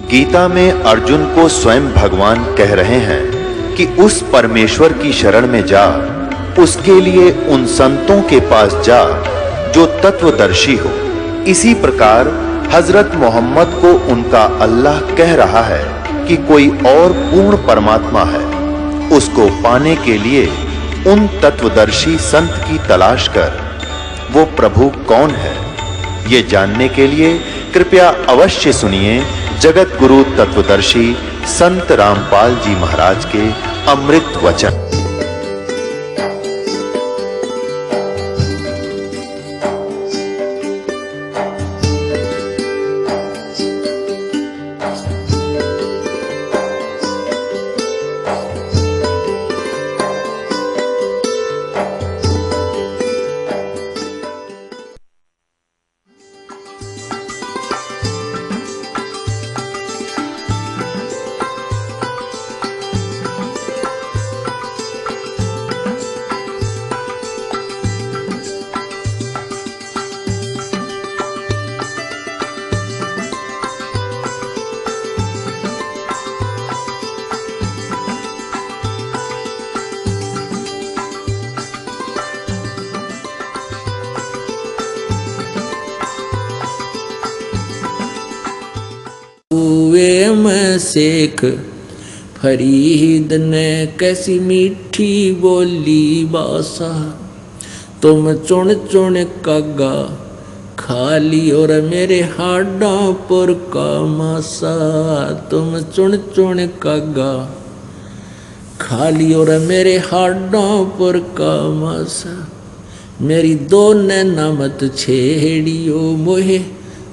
गीता में अर्जुन को स्वयं भगवान कह रहे हैं कि उस परमेश्वर की शरण में जा, उसके लिए उन संतों के पास जा जो तत्वदर्शी हो। इसी प्रकार हजरत मोहम्मद को उनका अल्लाह कह रहा है कि कोई और पूर्ण परमात्मा है, उसको पाने के लिए उन तत्वदर्शी संत की तलाश कर। वो प्रभु कौन है, ये जानने के लिए कृपया अवश्य सुनिए जगत गुरु तत्वदर्शी संत रामपाल जी महाराज के अमृत वचन। कुएं में शेख फरीद ने कैसी मीठी बोली बासा, तुम चुन चुन कागा खाली और मेरे हाडों पर का मासा। तुम चुन चुन कागा खाली और मेरे हाडों पर का मासा। मेरी दो नैना मत छेड़ियो मोहे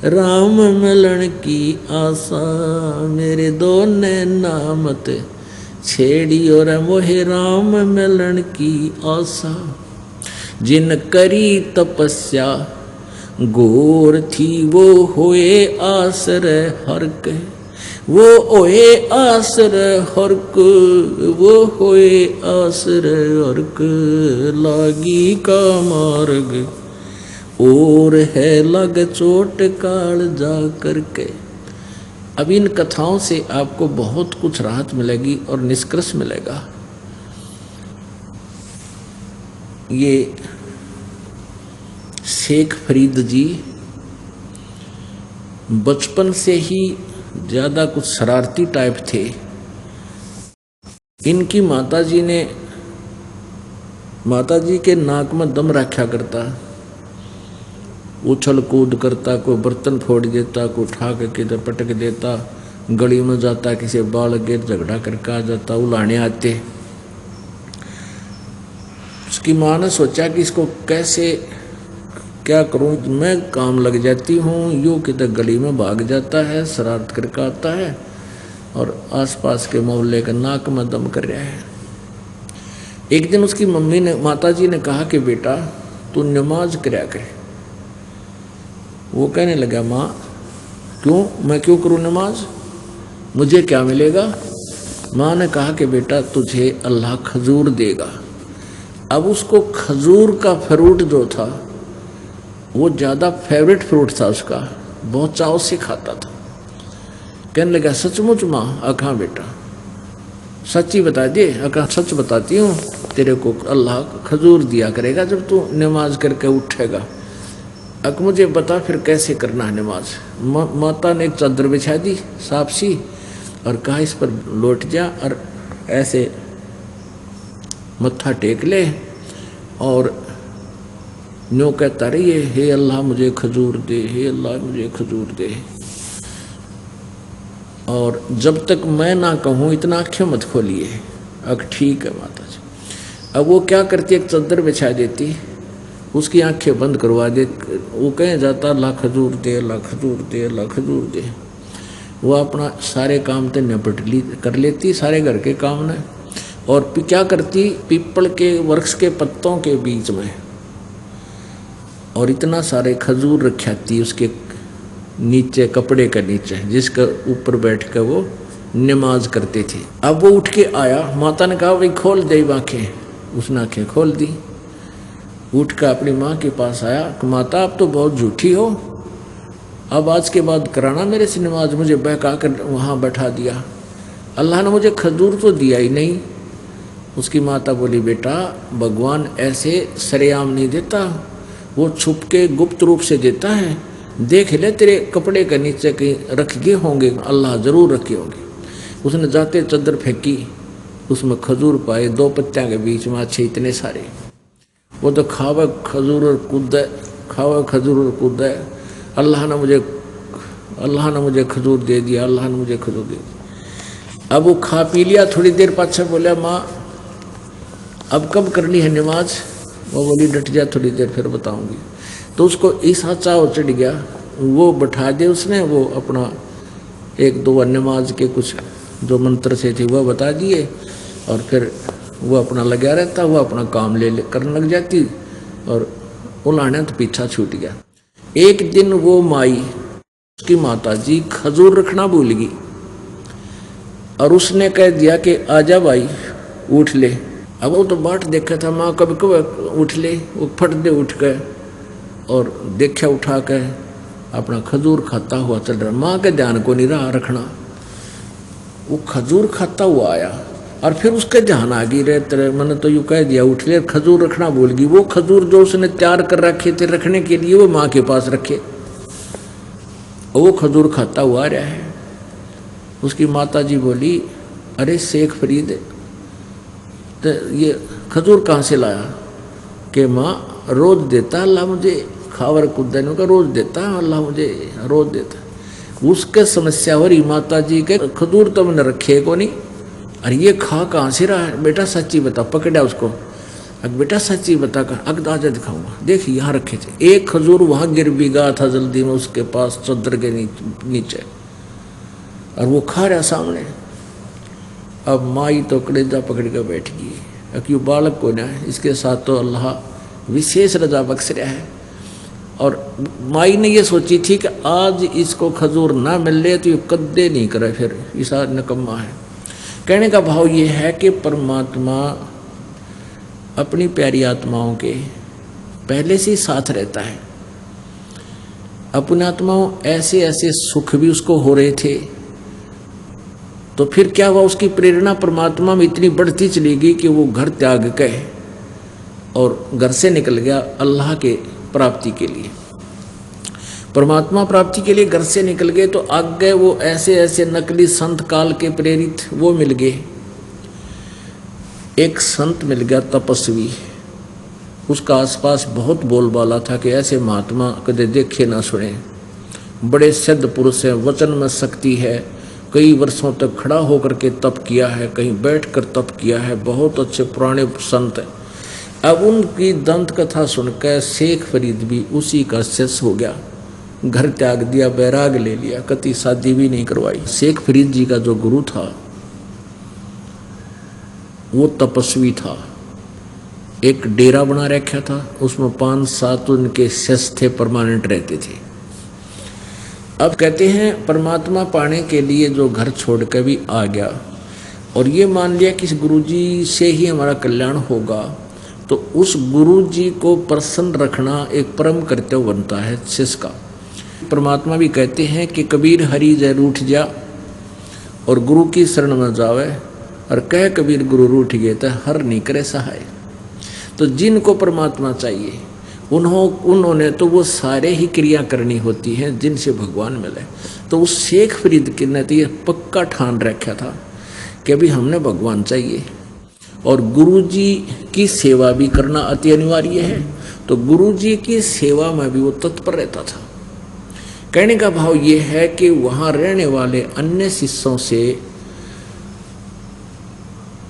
राम मिलन की आशा। मेरे दो नैना मत छेड़ी और मोहे राम मिलन की आशा। जिन करी तपस्या घोर थी वो होए आश्रय हरक। वो होए आश्रय हरक, वो होए आश्रय हरक। लागी का मार्ग और है लग चोट काल जा करके। अब इन कथाओं से आपको बहुत कुछ राहत मिलेगी और निष्कर्ष मिलेगा। ये शेख फरीद जी बचपन से ही ज़्यादा कुछ शरारती टाइप थे। इनकी माताजी के नाक में दम रखा करता, उछल कूद करता, कोई बर्तन फोड़ देता, कोई उठा के किधर पटक देता, गली में जाता, किसी बाल गिर झगड़ा करके आ जाता, उलाने आते। उसकी माँ ने सोचा कि इसको कैसे क्या करूं, मैं काम लग जाती हूँ, यूँ किधर गली में भाग जाता है, शरारत करके आता है और आसपास के मोहल्ले का नाक में दम कर रहा है। एक दिन उसकी माताजी ने कहा कि बेटा तू नमाज करया कर। वो कहने लगा माँ क्यों, मैं क्यों करूँ नमाज, मुझे क्या मिलेगा। माँ ने कहा कि बेटा तुझे अल्लाह खजूर देगा। अब उसको खजूर का फ्रूट जो था वो ज़्यादा फेवरेट फ्रूट था उसका, बहुत चाव से खाता था। कहने लगा सचमुच माँ। अखा बेटा सच्ची बता दे। अखा सच बताती हूँ, तेरे को अल्लाह खजूर दिया करेगा जब तू नमाज करके उठेगा। अब मुझे बता फिर कैसे करना है नमाज। माता ने एक चादर बिछा दी साफ सी और कहा इस पर लौट जा और ऐसे मत्था टेक ले और न्यों कहता रहिए हे अल्लाह मुझे खजूर दे, हे अल्लाह मुझे खजूर दे। और जब तक मैं ना कहूँ इतना आँखें मत खोलिए। अब ठीक है माता जी। अब वो क्या करती, एक चादर बिछा देती, उसकी आंखें बंद करवा दे। वो कहीं जाता अल्लाह खजूर दे, अल्लाह खजूर दे, अल्लाह खजूर दे। वो अपना सारे काम तो निपट कर लेती, सारे घर के काम ने। और क्या करती, पीपल के वृक्ष के पत्तों के बीच में और इतना सारे खजूर रखाती उसके नीचे, कपड़े के नीचे, जिसके ऊपर बैठ कर वो नमाज करते थे। अब वो उठ के आया, माता ने कहा भाई खोल दे आँखें। उसने आँखें खोल दी, उठ कर अपनी माँ के पास आया कि माता आप तो बहुत झूठी हो, अब आज के बाद कराना मेरे से नमाज। मुझे बहका कर वहाँ बैठा दिया। अल्लाह ने मुझे खजूर तो दिया ही नहीं। उसकी माता बोली, बेटा भगवान ऐसे सरेआम नहीं देता, वो छुप के गुप्त रूप से देता है। देख ले, तेरे कपड़े के नीचे कहीं रख गए होंगे, अल्लाह ज़रूर रखे होंगे। उसने जाते चादर फेंकी, उसमें खजूर पाए, 2 पत्तियां के बीच में अच्छे इतने सारे। वो तो खावे खजूर और कूदे, खावे खजूर और कूदे। अल्लाह ने मुझे खजूर दे दिया, अल्लाह ने मुझे खजूर दे दिया। अब वो खा पी लिया। थोड़ी देर पाछे बोला, माँ अब कब करनी है नमाज? वो बोली, डट जा, थोड़ी देर फिर बताऊंगी। तो उसको ऐसा चाव चढ़ गया, वो बैठा दे उसने, वो अपना 1-2 नमाज के कुछ जो मंत्र से थे वह बता दिए, और फिर वो अपना लगा रहता, वो अपना काम ले करने लग जाती, और उलाने तो पीछा छूट गया। एक दिन वो माई, उसकी माता जी खजूर रखना भूल गई, और उसने कह दिया कि आजा भाई उठ ले। अब वो तो बाट देखा था, माँ कब कब उठ ले। वो फट दे उठ गए और देखा उठा के अपना खजूर खाता हुआ चल रहा। माँ के ध्यान को नहीं रहा रखना। वो खजूर खाता हुआ आया, और फिर उसके ध्यान आ गई, रे तेरे मैंने तो यूँ कह दिया उठ ले, खजूर रखना भूल गई। वो खजूर जो उसने तैयार कर रखे थे रखने के लिए, वो माँ के पास रखे, और वो खजूर खाता हुआ आ रहा है। उसकी माता जी बोली, अरे शेख फरीद, तो ये खजूर कहाँ से लाया? कि माँ रोज देता अल्लाह मुझे, खावर कुदन का रोज देता अल्लाह मुझे, रोज देता। उसके समस्या हो रही माता जी के, खजूर तो मैंने रखे को नहीं, अरे ये खा कहाँ से रहा है? बेटा सच्ची बता। पकड़ा उसको, अग बेटा सच्ची बता कर, अग आजा दिखाऊंगा, देख यहाँ रखे थे। एक खजूर वहाँ गिर भी गया था जल्दी में उसके पास चद्दर के नीचे, और वो खा रहा सामने। अब माई तो कलेजा पकड़ कर बैठ गई, क्यों बालक को ना, इसके साथ तो अल्लाह विशेष रजा बख्श रहा है। और माई ने ये सोची थी कि आज इसको खजूर ना मिल ले तो ये कद्दे नहीं करे, फिर ऐसा नकम्मा है। कहने का भाव ये है कि परमात्मा अपनी प्यारी आत्माओं के पहले से ही साथ रहता है। अपनी आत्माओं ऐसे ऐसे सुख भी उसको हो रहे थे, तो फिर क्या हुआ, उसकी प्रेरणा परमात्मा में इतनी बढ़ती चली गई कि वो घर त्याग के और घर से निकल गया अल्लाह के प्राप्ति के लिए। परमात्मा प्राप्ति के लिए घर से निकल गए, तो आगे वो ऐसे ऐसे नकली संत काल के प्रेरित वो मिल गए। एक संत मिल गया तपस्वी, उसका आसपास बहुत बोलबाला था कि ऐसे महात्मा कदे देखे ना सुने, बड़े सिद्ध पुरुष हैं, वचन में शक्ति है, कई वर्षों तक खड़ा होकर के तप किया है, कहीं बैठकर तप किया है, बहुत अच्छे पुराने संत हैं। अब उनकी दंत कथा सुनकर शेख फरीद भी उसी का शिष्य हो गया, घर त्याग दिया, बैराग ले लिया, कति शादी भी नहीं करवाई। शेख फरीद जी का जो गुरु था वो तपस्वी था, एक डेरा बना रखा था, उसमें 5-7 उनके शिष्य थे, परमानेंट रहते थे। अब कहते हैं परमात्मा पाने के लिए जो घर छोड़ कर भी आ गया, और ये मान लिया कि इस गुरुजी से ही हमारा कल्याण होगा, तो उस गुरुजी को प्रसन्न रखना एक परम कर्तव्य बनता है शिष्य का। परमात्मा भी कहते हैं कि कबीर हरि जय रूठ जा, और गुरु की शरण में जावे, और कह कबीर गुरु रूठ गए तो हर नहीं करे सहाय। तो जिनको परमात्मा चाहिए उन्होंने तो वो सारे ही क्रिया करनी होती हैं जिनसे भगवान मिले। तो उस शेख फरीद के ने तो ये पक्का ठान रखा था कि अभी हमने भगवान चाहिए, और गुरुजी की सेवा भी करना अति अनिवार्य है। तो गुरुजी की सेवा में भी वो तत्पर रहता था। कहने का भाव ये है कि वहाँ रहने वाले अन्य शिष्यों से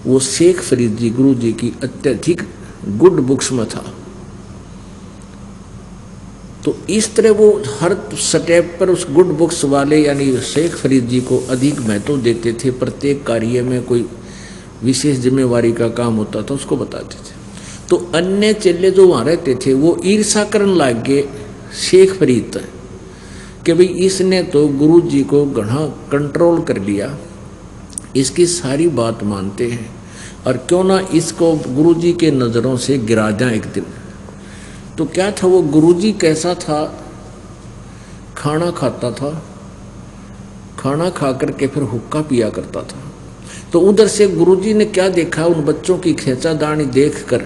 वो शेख फरीद जी गुरुजी की अत्यधिक गुड बुक्स में था। तो इस तरह वो हर स्टेप पर उस गुड बुक्स वाले यानी शेख फरीद जी को अधिक महत्व देते थे। प्रत्येक कार्य में कोई विशेष जिम्मेवारी का काम होता था उसको बताते थे। तो अन्य चेले जो वहाँ रहते थे वो ईर्षा करने लग गए शेख फरीद कि भाई इसने तो गुरु जी को घना कंट्रोल कर लिया, इसकी सारी बात मानते हैं, और क्यों ना इसको गुरु जी के नज़रों से गिरा दें एक दिन। तो क्या था वो गुरुजी कैसा था, खाना खाता था, खाना खा करके फिर हुक्का पिया करता था। तो उधर से गुरुजी ने क्या देखा, उन बच्चों की खेचादानी देखकर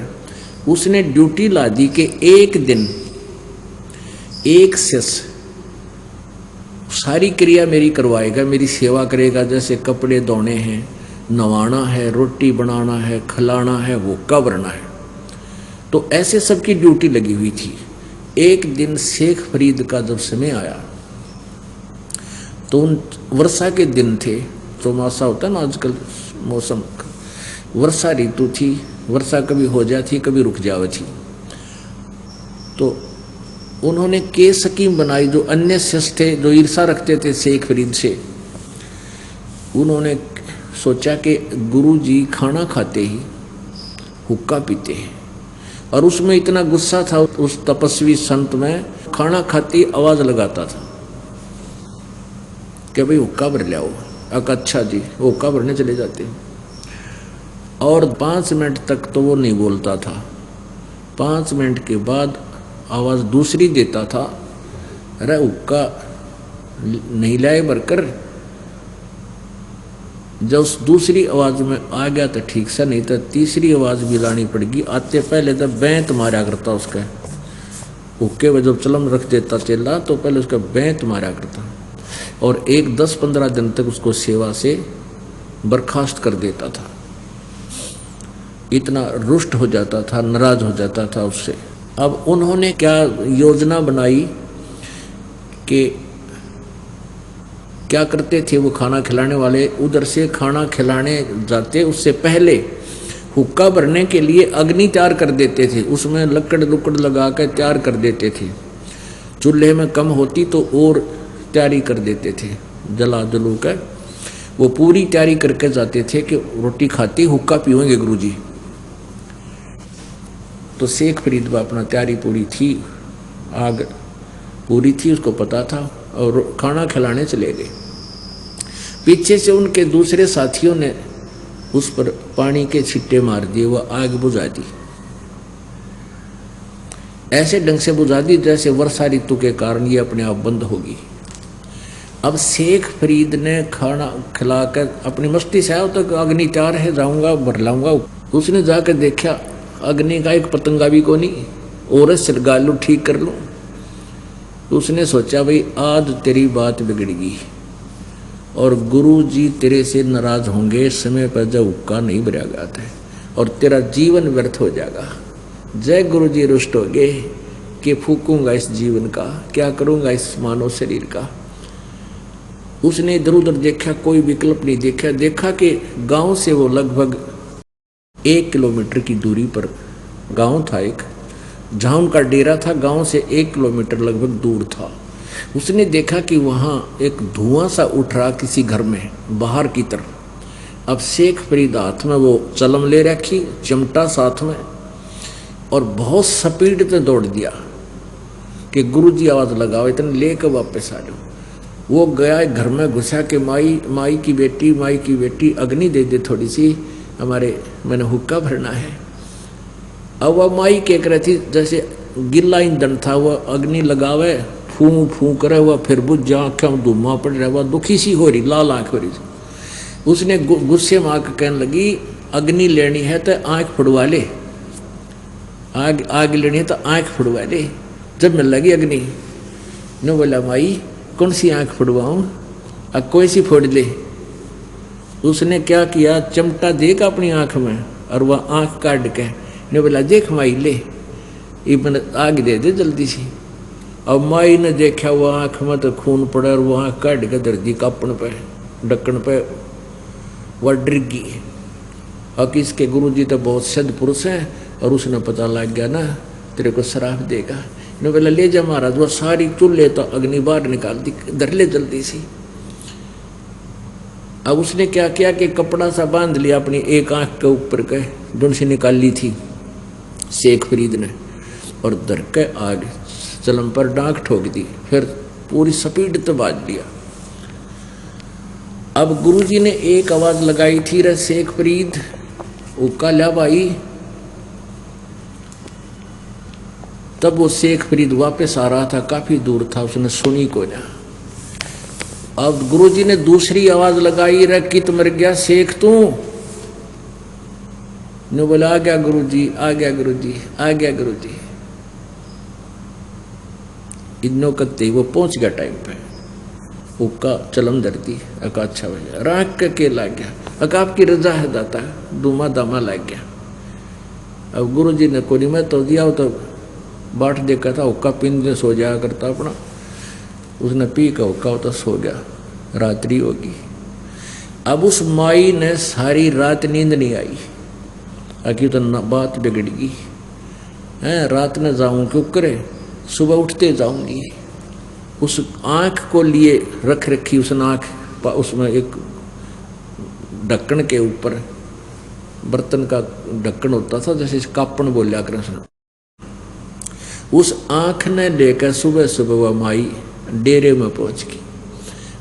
उसने ड्यूटी ला दी कि एक दिन एक शिष्य सारी क्रिया मेरी करवाएगा, मेरी सेवा करेगा, जैसे कपड़े धोने हैं, नवाना है, रोटी बनाना है, खिलाना है, हुक्का भरना है। तो ऐसे सबकी ड्यूटी लगी हुई थी। एक दिन शेख फरीद का जब समय आया तो उन वर्षा के दिन थे, चौमासा होता है ना आजकल मौसम, वर्षा ऋतु थी, वर्षा कभी हो जाती कभी रुक जावे थी। तो उन्होंने के स्कीम बनाई, जो अन्य शिष्य थे जो ईर्षा रखते थे शेख फरीद से, उन्होंने सोचा कि गुरुजी खाना खाते ही हुक्का पीते हैं, और उसमें इतना गुस्सा था उस तपस्वी संत में, खाना खाती आवाज लगाता था कि भाई हुक्का भर लियाओ। अच्छा जी, हुक्का भरने चले जाते, और 5 मिनट तक तो वो नहीं बोलता था। 5 मिनट के बाद आवाज दूसरी देता था, अरे हुक्का नहीं लाए भरकर। जब उस दूसरी आवाज में आ गया तो ठीक सा, नहीं तो तीसरी आवाज भी लानी पड़ेगी। आते पहले तो बैंत मारा करता उसका, हुक्के में जब चलम रख देता चेला तो पहले उसका बैंत मारा करता, और एक 10-15 दिन तक उसको सेवा से बर्खास्त कर देता था। इतना रुष्ट हो जाता था, नाराज हो जाता था उससे। अब उन्होंने क्या योजना बनाई कि क्या करते थे वो खाना खिलाने वाले, उधर से खाना खिलाने जाते उससे पहले हुक्का भरने के लिए अग्नि तैयार कर देते थे, उसमें लकड़ लुकड़ लगा कर तैयार कर देते थे। चूल्हे में कम होती तो और तैयारी कर देते थे, जला जलू कर वो पूरी तैयारी करके जाते थे कि रोटी खाती हुक्का पीवेंगे गुरुजी। तो शेख फरीद में अपना तैयारी पूरी थी, आग पूरी थी, उसको पता था, और खाना खिलाने चले गए। पीछे से उनके दूसरे साथियों ने उस पर पानी के छिट्टे मार दिए, वह आग बुझा दी। ऐसे ढंग से बुझा दी जैसे वर्षा ऋतु के कारण ये अपने आप बंद होगी। अब शेख फरीद ने खाना खिलाकर अपनी मस्ती से आया तो अग्नि तैयार है, जाऊंगा भर लाऊंगा। उसने जाकर देखा अग्नि का एक पतंगा भी को नहीं, और सिरगाल लूँ ठीक कर लूँ। उसने सोचा भाई आज तेरी बात बिगड़ेगी और गुरुजी तेरे से नाराज होंगे, समय पर जब हुक्का नहीं भरा जाता है, और तेरा जीवन व्यर्थ हो जाएगा। जय गुरुजी रुष्ट हो गए कि फूकूंगा इस जीवन का, क्या करूंगा इस मानव शरीर का। उसने इधर उधर देखा, कोई विकल्प नहीं देखा। देखा कि गांव से वो लगभग 1 किलोमीटर की दूरी पर गांव था एक, जहाँ उनका डेरा था गांव से 1 किलोमीटर लगभग दूर था। उसने देखा कि वहाँ एक धुआं सा उठ रहा किसी घर में बाहर की तरफ। अब शेख फरीद हाथ में वो चलम ले रखी, चिमटा साथ में, और बहुत स्पीड से दौड़ दिया कि गुरुजी आवाज़ लगाओ, इतने लेकर वापस आ जाओ। वो गया घर में घुसा कि माई की बेटी अग्नि दे दे थोड़ी सी, हमारे मैंने हुक्का भरना है। अब वह माई कह रही थी, जैसे गिल्ला ईंधन था, वह अग्नि लगावे फूं फूं करे, वह फिर बुझ जा, आँखें में धुआं पड़ रहा, वह दुखी सी हो रही, लाल आँख हो रही। उसने गुस्से में आकर कहने लगी अग्नि लेनी है तो आँख फुड़वा ले, आग लेनी है तो आँख फुड़वा ले। जब मिल लगी अग्नि ने बोला माई कौन सी आँख फुड़वाऊँ, अब कोई सी फोड़ ले। उसने क्या किया, चिमटा देगा अपनी आँख में और वह आँख काट के ने बोला देख माई ले, इबन आग दे दे जल्दी सी। अब माई ने देखा वो आँख में तो खून पड़ा और वो आँख काट के दर्दी कापण पे ढक्कन पे वह डर गई। और किसके गुरुजी तो बहुत सिद्ध पुरुष हैं, और उसने पता लग गया ना तेरे को श्राप देगा। ने बोला ले जा महाराज, वो सारी चूल्हे तो अग्नि बाहर निकाल दी, धर ले जल्दी सी। अब उसने क्या किया कि कपड़ा सा बांध लिया अपनी एक आंख के ऊपर के, ढूंढ से निकाल ली थी शेख फरीद ने, और धर के आग चलम पर डांक ठोक दी, फिर पूरी स्पीड तो बाज लिया। अब गुरुजी ने एक आवाज लगाई थी, रे शेख फरीद हुक्का ला भाई। तब वो शेख फरीद वापस आ रहा था, काफी दूर था, उसने सुनी को ना। अब गुरुजी ने दूसरी आवाज लगाई, रे कित मर गया शेख तू? ने बोला, आ गया गुरुजी, आ गया गुरुजी, आ गया गुरुजी। इन्नो कत्ते वो पहुंच गया टाइम पे, उका चलम धरती अका अच्छा भैया राख के ला गया, अका आपकी रजा है दाता, दूमा दामा लग गया। अब गुरुजी ने कोनी मैं तो दिया, तो बाट देखा था, हुक्का पीन में सो जाया करता अपना, उसने पी का हुक्का तो सो गया, रात्रि होगी। अब उस माई ने सारी रात नींद नहीं आई, आखिर तो बात बिगड़ गई है, रात में जाऊं क्यों करे, सुबह उठते जाऊंगी। उस आँख को लिए रख रखी, उस आँख उसमें एक ढक्कन के ऊपर बर्तन का ढक्कन होता था, जैसे कापन बोलिया कृष्ण। उस आँख ने लेकर सुबह सुबह वह माई डेरे में पहुंच गई।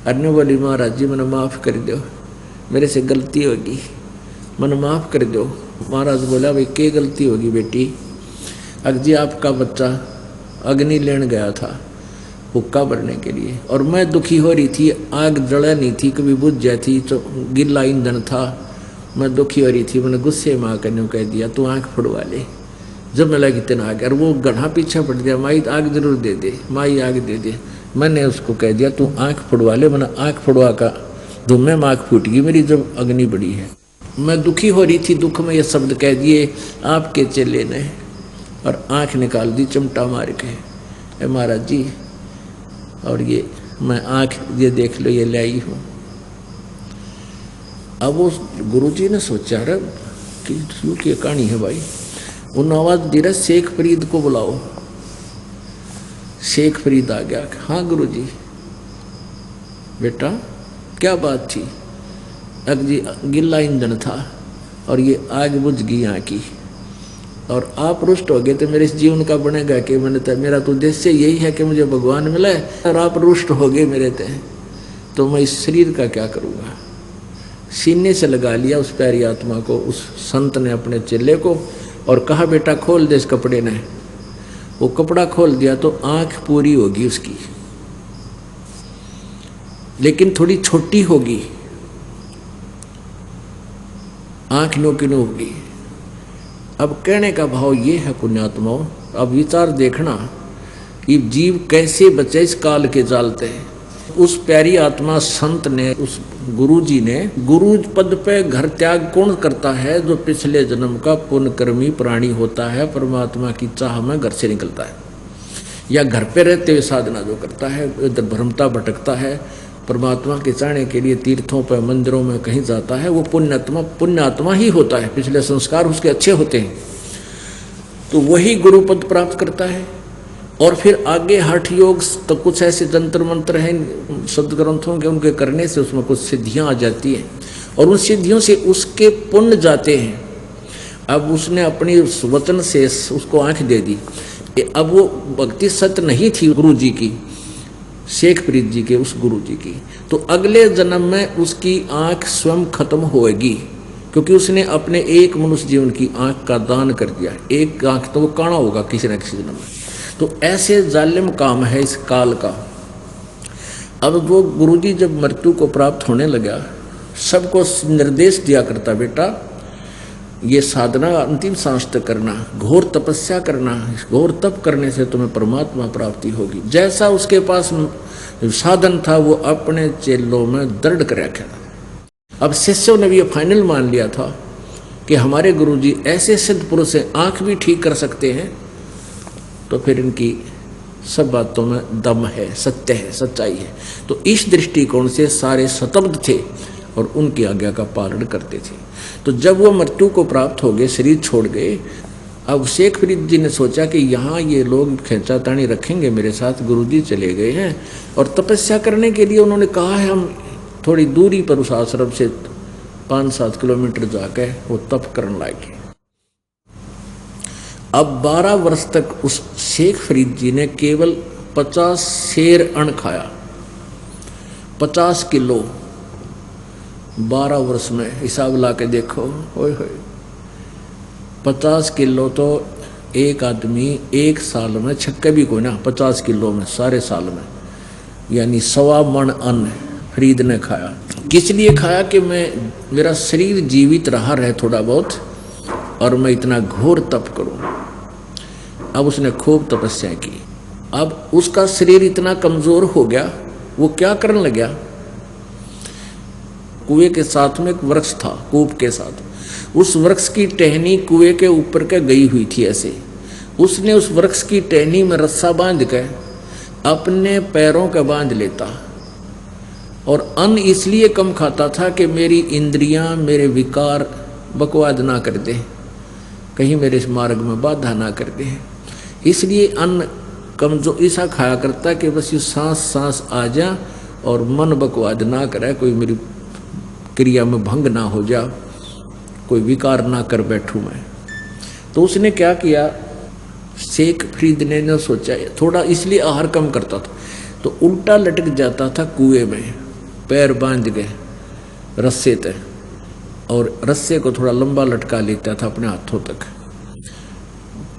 अरने बोली, महाराज जी मैंने माफ़ कर दो, मेरे से गलती होगी, मैंने माफ़ कर दो। महाराज बोला, भाई क्या गलती होगी बेटी? अग जी आपका बच्चा अग्नि लेने गया था हुक्का भरने के लिए, और मैं दुखी हो रही थी, आग जला नहीं थी, कभी बुझ जाती तो गिला ईंधन था, मैं दुखी हो रही थी, मैंने गुस्से में आकर ने कह दिया तू आँख फुड़वा ले। जब मैं लगी इतना आग, और वो गढ़ा पीछे पड़ गया, माई आग जरूर दे दे, माई आग दे दे। मैंने उसको कह दिया तू आँख फुड़वा ले, मैंने आँख फुड़वा का धुम्मे में आँख फूट गई मेरी, जब अग्नि बड़ी है। मैं दुखी हो रही थी, दुख में ये शब्द कह दिए आपके चेले ने, और आँख निकाल दी चिमटा मार के, महाराज जी और ये मैं आँख ये देख लो, ये ले आई हूँ। अब वो गुरुजी ने सोचा रे कि क्यों की कहानी है भाई, उन आवाज दी रहा शेख फरीद को बुलाओ। शेख फरीद आ गया, हाँ गुरुजी। बेटा क्या बात थी? अग जी गिल्ला ईंधन था और ये आग बुझ गई यहाँ की, और आप रुष्ट हो गए तो मेरे इस जीवन का बनेगा कि मैंने तो, मेरा तो उद्देश्य यही है कि मुझे भगवान मिले, और आप रुष्ट हो गए मेरे तो मैं इस शरीर का क्या करूँगा? सीने से लगा लिया उस प्यारी आत्मा को, उस संत ने अपने चेले को, और कहा बेटा खोल दे इस कपड़े ने। वो कपड़ा खोल दिया तो आँख पूरी होगी उसकी, लेकिन थोड़ी छोटी होगी, आँख नो की नो होगी। अब कहने का भाव ये है पुण्यात्माओं, अब विचार देखना कि जीव कैसे बचे इस काल के जालते हैं। उस प्यारी आत्मा संत ने, उस गुरु जी ने, गुरु पद पे घर त्याग कौन करता है? जो पिछले जन्म का पुण्यकर्मी प्राणी होता है, परमात्मा की चाह में घर से निकलता है, या घर पे रहते हुए साधना जो करता है, इधर भ्रमता भटकता है, परमात्मा के चाहने के लिए तीर्थों पर मंदिरों में कहीं जाता है, वो पुण्यात्मा ही होता है, पिछले संस्कार उसके अच्छे होते हैं, तो वही गुरु पद प्राप्त करता है। और फिर आगे हठ योग तो कुछ ऐसे जंतर मंत्र हैं सदग्रंथों के, उनके करने से उसमें कुछ सिद्धियां आ जाती हैं, और उन सिद्धियों से उसके पुण्य जाते हैं। अब उसने अपनी उस वचन से उसको आंख दे दी, अब वो भक्ति सत्य नहीं थी गुरु जी की, शेख फरीद जी के उस गुरु जी की, तो अगले जन्म में उसकी आंख स्वयं खत्म होएगी, क्योंकि उसने अपने एक मनुष्य जीवन की आंख का दान कर दिया। एक आंख तो वो काना होगा किसी न किसी जन्म में। तो ऐसे जालिम काम है इस काल का। अब वो गुरुजी जब मृत्यु को प्राप्त होने लगा, सबको निर्देश दिया करता, बेटा ये साधना अंतिम सांस तक करना, घोर तपस्या करना, घोर तप करने से तुम्हें परमात्मा प्राप्ति होगी। जैसा उसके पास साधन था वो अपने चेलों में दृढ़ कर रखा था। अब शिष्यों ने भी ये फाइनल मान लिया था कि हमारे गुरुजी ऐसे सिद्ध पुरुष हैं, आँख भी ठीक कर सकते हैं, तो फिर इनकी सब बातों में दम है, सत्य है, सच्चाई है। तो इस दृष्टिकोण से सारे स्तब्ध थे और उनकी आज्ञा का पालन करते थे। तो जब वो मृत्यु को प्राप्त हो गए, शरीर छोड़ गए, अब शेख फरीद जी ने सोचा कि यहाँ ये लोग खींचातानी रखेंगे मेरे साथ, गुरुजी चले गए हैं, और तपस्या करने के लिए उन्होंने कहा है हम थोड़ी दूरी पर उस आश्रम से 5-7 किलोमीटर जाकर वो तप करने लगे। अब 12 वर्ष तक उस शेख फरीद जी ने केवल 50 शेर अन्न खाया, 50 किलो 12 वर्ष में। हिसाब ला के देखो, ओए होए 50 किलो तो एक आदमी एक साल में छक्के भी कोई ना 50 किलो में सारे साल में, यानी 1.25 मन अन्न फरीद ने खाया। किस लिए खाया कि मेरा शरीर जीवित रहे थोड़ा बहुत और मैं इतना घोर तप करूं। अब उसने खूब तपस्या की। अब उसका शरीर इतना कमजोर हो गया, वो क्या करने लगा, कुएं के साथ में एक वृक्ष था, कूप के साथ, उस वृक्ष की टहनी कुएं के ऊपर के गई हुई थी ऐसे, उसने उस वृक्ष की टहनी में रस्सा बांध के अपने पैरों का बांध लेता और अन्न इसलिए कम खाता था कि मेरी इंद्रियां, मेरे विकार बकवाद ना कर दे, कहीं मेरे इस मार्ग में बाधा ना कर दे, इसलिए अन्न कमजोर ऐसा खाया करता कि बस ये सांस सांस आ जा और मन बकवाद ना करे, कोई मेरी क्रिया में भंग ना हो जा, कोई विकार ना कर बैठूं मैं। तो उसने क्या किया, शेख फरीद ने सोचा थोड़ा, इसलिए आहार कम करता था, तो उल्टा लटक जाता था कुएं में, पैर बांध गए रस्से तक और रस्से को थोड़ा लंबा लटका लेता था अपने हाथों तक,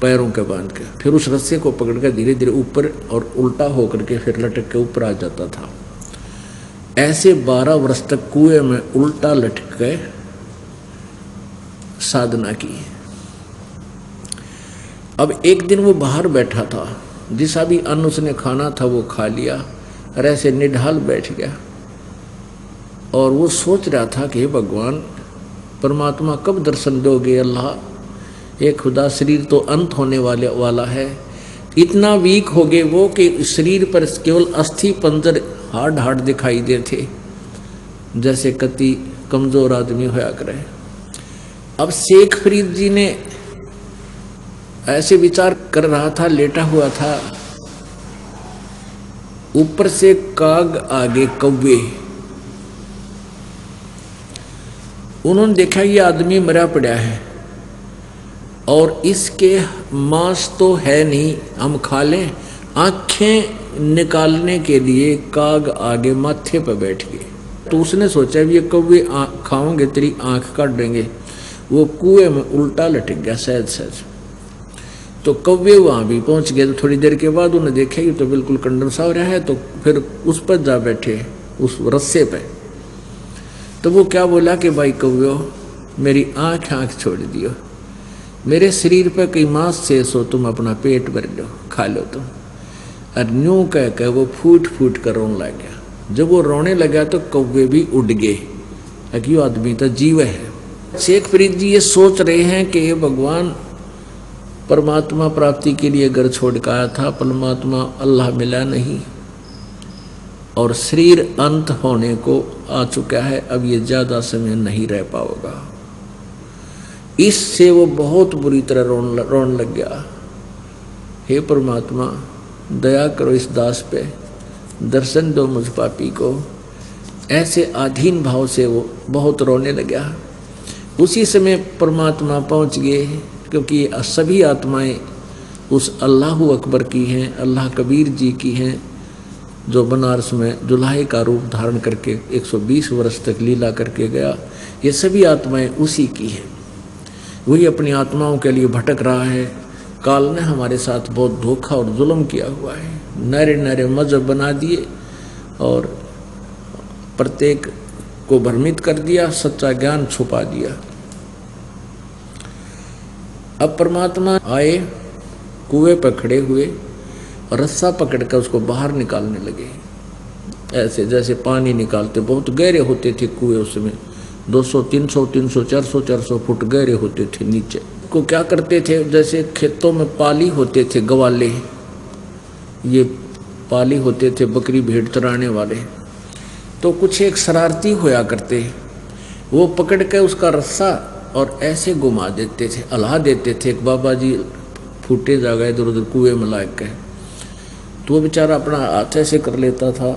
पैरों के बांध के, फिर उस रस्से को पकड़ कर धीरे धीरे ऊपर और उल्टा होकर के फिर लटक के ऊपर आ जाता था। ऐसे 12 वर्ष तक कुएं में उल्टा लटक के साधना की। अब एक दिन वो बाहर बैठा था, जिसा भी अन्न उसने खाना था वो खा लिया और ऐसे निढाल बैठ गया और वो सोच रहा था कि भगवान परमात्मा कब दर्शन दोगे, अल्लाह ये खुदा, शरीर तो अंत होने वाला है, इतना वीक हो गए वो कि शरीर पर केवल अस्थि पंजर हाड दिखाई देते, जैसे कति कमजोर आदमी होया करे। अब शेख फरीद जी ने ऐसे विचार कर रहा था, लेटा हुआ था, ऊपर से काग आगे कौवे, उन्होंने देखा ये आदमी मरा पड़ा है और इसके मांस तो है नहीं, हम खा लें। आंखें निकालने के लिए काग आगे माथे पर बैठ गए। तो उसने सोचा भी ये कौवे खाओगे तेरी आंख काट देंगे। वो कुएं में उल्टा लटक गया सहज सहज। तो कौवे वहां भी पहुंच गए। तो थोड़ी देर के बाद उन्हें देखा कि तो बिल्कुल कंडम सा हो रहा है, तो फिर उस पर जा बैठे, उस रस्से पे। तो वो क्या बोला कि भाई कौवे, मेरी आंख छोड़ दियो, मेरे शरीर पर कई मांस शेष हो, तुम अपना पेट भर लो, खा लो तुम। और न्यू कह के वो फूट फूट कर रोने लग गया। जब वो रोने लगा तो कौवे भी उड़ गए, कि वो आदमी तो जीव है। शेख फरीद जी ये सोच रहे हैं कि ये भगवान परमात्मा प्राप्ति के लिए घर छोड़ के आया था, परमात्मा अल्लाह मिला नहीं और शरीर अंत होने को आ चुका है, अब ये ज्यादा समय नहीं रह पाएगा। इससे वो बहुत बुरी तरह रोने लग गया। हे परमात्मा, दया करो इस दास पे, दर्शन दो मुझ पापी को। ऐसे अधीन भाव से वो बहुत रोने लगा। उसी समय परमात्मा पहुंच गए, क्योंकि सभी आत्माएं उस अल्लाह अकबर की हैं, अल्लाह कबीर जी की हैं, जो बनारस में दुल्हे का रूप धारण करके 120 वर्ष तक लीला करके गया। ये सभी आत्माएं उसी की हैं। वही अपनी आत्माओं के लिए भटक रहा है। काल ने हमारे साथ बहुत धोखा और जुल्म किया हुआ है, नरे नरे मजहब बना दिए और प्रत्येक को भ्रमित कर दिया, सच्चा ज्ञान छुपा दिया। अब परमात्मा आए, कुएं पर खड़े हुए और रस्सा पकड़कर उसको बाहर निकालने लगे, ऐसे जैसे पानी निकालते। बहुत गहरे होते थे कुएं उस समय, 200, 300, 300, 400, 400 फुट गहरे होते थे। नीचे को क्या करते थे, जैसे खेतों में पाली होते थे गवाले, ये पाली होते थे बकरी भेड़ चराने वाले, तो कुछ एक शरारती होया करते, वो पकड़ के उसका रस्सा और ऐसे घुमा देते थे, अल्हा देते थे। एक बाबा जी फूटे जा गए इधर उधर कुएं में लाग के, तो वो बेचारा अपना हाथ ऐसे कर लेता था,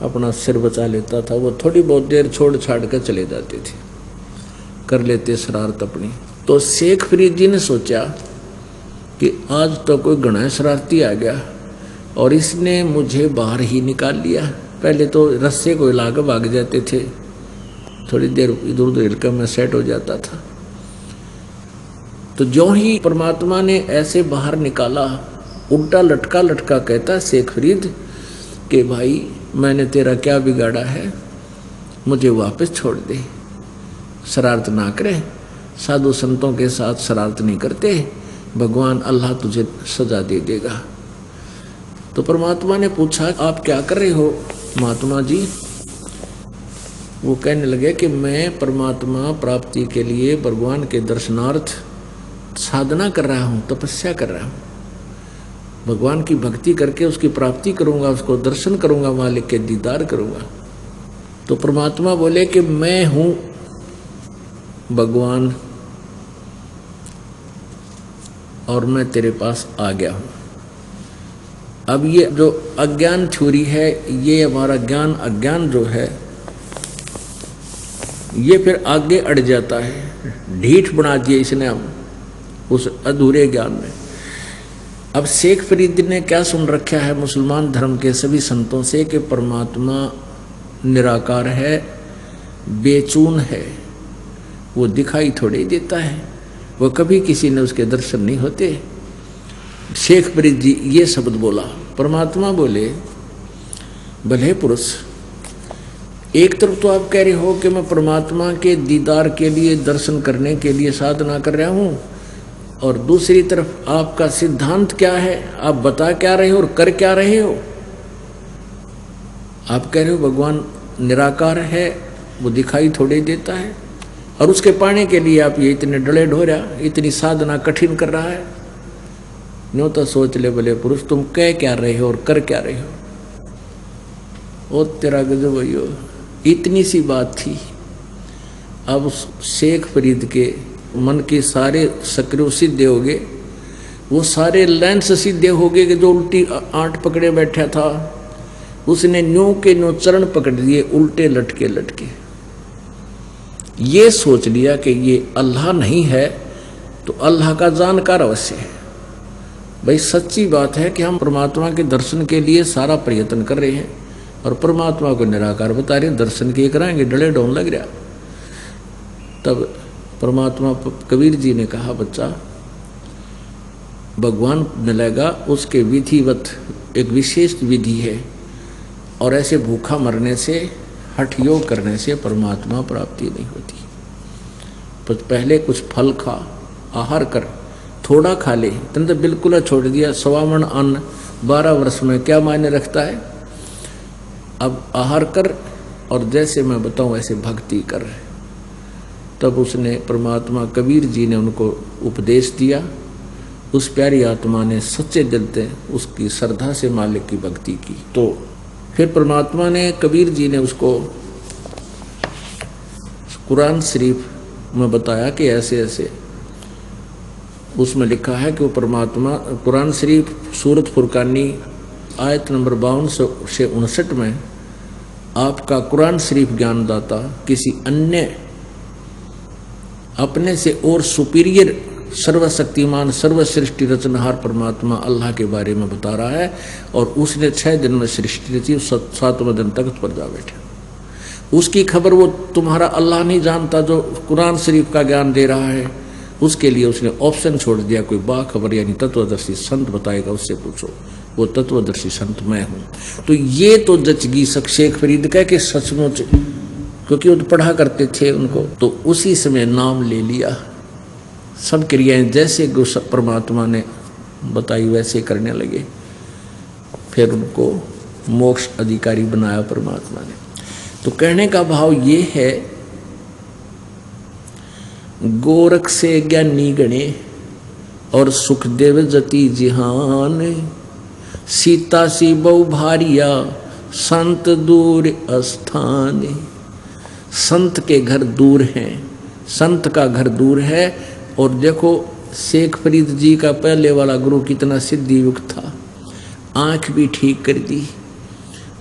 अपना सिर बचा लेता था। वो थोड़ी बहुत देर छोड़ छाड़ कर चले जाते थे, कर लेते शरारत अपनी। तो शेख फरीद जी ने सोचा कि आज तो कोई घना शरारती आ गया और इसने मुझे बाहर ही निकाल लिया। पहले तो रस्से को हिला कर भाग जाते थे, थोड़ी देर इधर उधर हिलकर मैं सेट हो जाता था। तो जो ही परमात्मा ने ऐसे बाहर निकाला, उल्टा लटका लटका कहता शेख फरीद कि भाई मैंने तेरा क्या बिगाड़ा है, मुझे वापस छोड़ दे, शरारत ना करे, साधु संतों के साथ शरारत नहीं करते, भगवान अल्लाह तुझे सजा दे देगा। तो परमात्मा ने पूछा आप क्या कर रहे हो महात्मा जी? वो कहने लगे कि मैं परमात्मा प्राप्ति के लिए भगवान के दर्शनार्थ साधना कर रहा हूँ, तपस्या कर रहा हूँ, भगवान की भक्ति करके उसकी प्राप्ति करूँगा, उसको दर्शन करूँगा, मालिक के दीदार करूँगा। तो परमात्मा बोले कि मैं हूँ भगवान और मैं तेरे पास आ गया हूँ। अब ये जो अज्ञान छुरी है, ये हमारा ज्ञान अज्ञान जो है, ये फिर आगे अड़ जाता है, ढीठ बना दिया इसने हम उस अधूरे ज्ञान में। अब शेख फरीद ने क्या सुन रखा है मुसलमान धर्म के सभी संतों से कि परमात्मा निराकार है, बेचून है, वो दिखाई थोड़ी देता है, वो कभी किसी ने उसके दर्शन नहीं होते। शेख फरीद जी ये शब्द बोला। परमात्मा बोले भले पुरुष, एक तरफ तो आप कह रहे हो कि मैं परमात्मा के दीदार के लिए, दर्शन करने के लिए साधना कर रहा हूँ, और दूसरी तरफ आपका सिद्धांत क्या है, आप बता क्या रहे हो और कर क्या रहे हो? आप कह रहे हो भगवान निराकार है, वो दिखाई थोड़ी देता है, और उसके पाने के लिए आप ये इतने डले ढोरा, इतनी साधना कठिन कर रहा है। न्यों तो सोच ले भले पुरुष, तुम कह क्या रहे हो और कर क्या रहे हो? ओ तेरा गजब भैया, इतनी सी बात थी। अब शेख फरीद के मन के सारे सक्रिय सिद्धे हो गए, वो सारे लेंस सीधे हो गए कि जो उल्टी आंट पकड़े बैठा था उसने न्यों के न्यों चरण पकड़ दिए, उल्टे लटके लटके। ये सोच लिया कि ये अल्लाह नहीं है तो अल्लाह का जानकार अवश्य है। भाई सच्ची बात है कि हम परमात्मा के दर्शन के लिए सारा प्रयत्न कर रहे हैं और परमात्मा को निराकार बता रहे हैं, दर्शन के कराएंगे, डले डोन लग रहा। तब परमात्मा कबीर जी ने कहा बच्चा, भगवान मिलेगा उसके विधिवत एक विशेष विधि है, और ऐसे भूखा मरने से, हठ योग करने से परमात्मा प्राप्ति नहीं होती। तो पहले कुछ फल खा, आहार कर, थोड़ा खा ले, तुम तो बिल्कुल छोड़ दिया। 1.25 मन अन्न 12 वर्ष में क्या मायने रखता है? अब आहार कर और जैसे मैं बताऊं ऐसे भक्ति कर। तब उसने परमात्मा कबीर जी ने उनको उपदेश दिया। उस प्यारी आत्मा ने सच्चे दिल से उसकी श्रद्धा से मालिक की भक्ति की। तो फिर परमात्मा ने, कबीर जी ने उसको कुरान शरीफ में बताया कि ऐसे ऐसे, उसमें लिखा है कि वो परमात्मा, कुरान शरीफ सूरत फुरकानी आयत नंबर 52 से 59 में, आपका कुरान शरीफ ज्ञानदाता किसी अन्य अपने से और सुपीरियर सर्वशक्तिमान सर्वसृष्टि रचनहार परमात्मा अल्लाह के बारे में बता रहा है, और उसने 6 दिन में सृष्टि रची, 7वें दिन तख्त पर जा बैठे। उसकी खबर वो तुम्हारा अल्लाह नहीं जानता जो कुरान शरीफ का ज्ञान दे रहा है। उसके लिए उसने ऑप्शन छोड़ दिया, कोई बाखबर यानी तत्वदर्शी संत बताएगा, उससे पूछो। वो तत्वदर्शी संत मैं हूँ। तो ये तो जचगी शेख फरीद कह के सचमुच, क्योंकि वो तो पढ़ा करते थे उनको, तो उसी समय नाम ले लिया। सब क्रियाएं जैसे परमात्मा ने बताई वैसे करने लगे। फिर उनको मोक्ष अधिकारी बनाया परमात्मा ने। तो कहने का भाव ये है, गोरख से ज्ञानी गणे और सुखदेव जति जिहान, सीता सी बहु भारिया संत दूर स्थान। संत के घर दूर हैं, संत का घर दूर है। और देखो शेख फरीद जी का पहले वाला गुरु कितना सिद्धि युक्त था, आंख भी ठीक कर दी।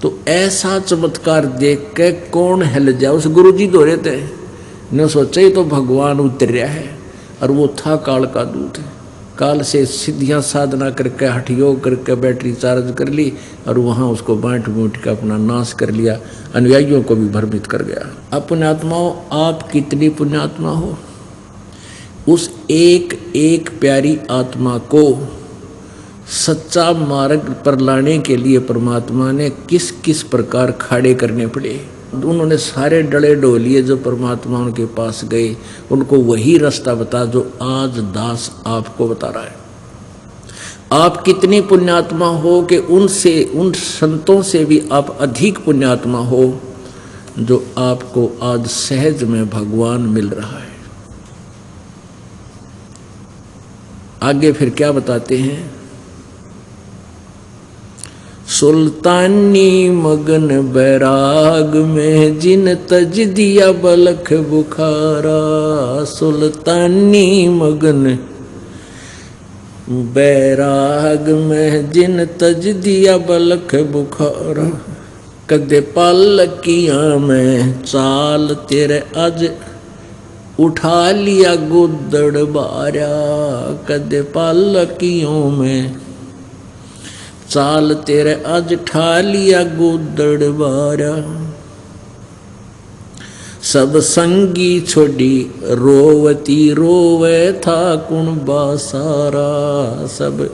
तो ऐसा चमत्कार देख के कौन हिल जाए। उस गुरु जी दो रहे थे, ने सोचा ही तो भगवान उतर रहा है, और वो था काल का दूत। काल से सिद्धियां साधना करके, हठ योग करके बैटरी चार्ज कर ली, और वहाँ उसको बांट बूट के अपना नाश कर लिया, अनुयायियों को भी भ्रमित कर गया। अब पुण्यात्माओं, आप कितनी पुण्यात्मा हो, उस एक एक प्यारी आत्मा को सच्चा मार्ग पर लाने के लिए परमात्मा ने किस किस प्रकार खाड़े करने पड़े। उन्होंने सारे डले डोलिए जो परमात्मा उनके पास गए, उनको वही रास्ता बता जो आज दास आपको बता रहा है। आप कितनी पुण्यात्मा हो कि उनसे, उन संतों से भी आप अधिक पुण्यात्मा हो जो आपको आज सहज में भगवान मिल रहा है। आगे फिर क्या बताते हैं? सुल्तानी मगन बैराग में जिन तज दिया बलख बुखारा। सुल्तानी मगन बैराग में जिन तज दिया बलख बुखारा। कदे पालकियां में चाल तेरे आज उठा लिया गुदड़ बारा। कदे पालकियों में चाल तेरे आज ठा लिया गुदड़ बारा। सब संगी छोड़ी रोवती रोवे था कुण बासारा। सब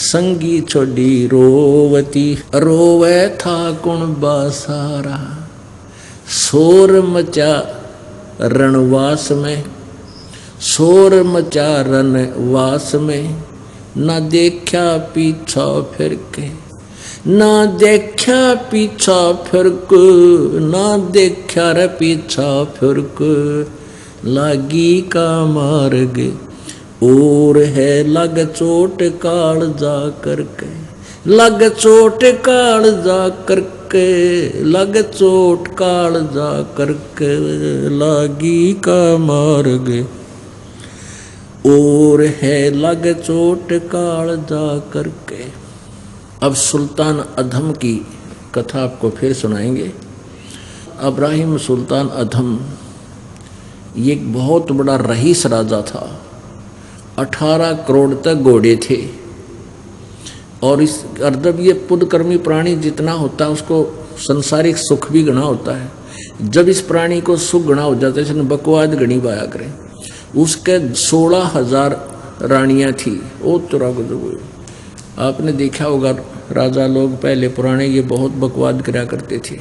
संगी छोड़ी रोवती रोवे था कुण बासारा। शोर मचा रणवास में, शोर मचा रणवास में। ना देखा पीछा फिर के, ना देखा पीछा फिर के, ना देखा रे पीछा फिर के। लागी का मार्ग और है लग चोट काल जा करके। लग चोट काल जा करके, लग चोट काल जा करके। लागी का मार्ग और है लग चोट काल जा करके। अब सुल्तान अधम की कथा आपको फिर सुनाएंगे। इब्राहिम सुल्तान अधम ये एक बहुत बड़ा रईस राजा था। 18 करोड़ तक घोड़े थे और इस अर्दब ये पुदकर्मी प्राणी जितना होता है उसको संसारिक सुख भी गणा होता है। जब इस प्राणी को सुख गणा हो जाता है, इसने बकवाद गणी पाया करें। उसके 16,000 रानियां थी। ओ तुरा आपने देखा होगा राजा लोग पहले पुराने ये बहुत बकवाद करा करते थे,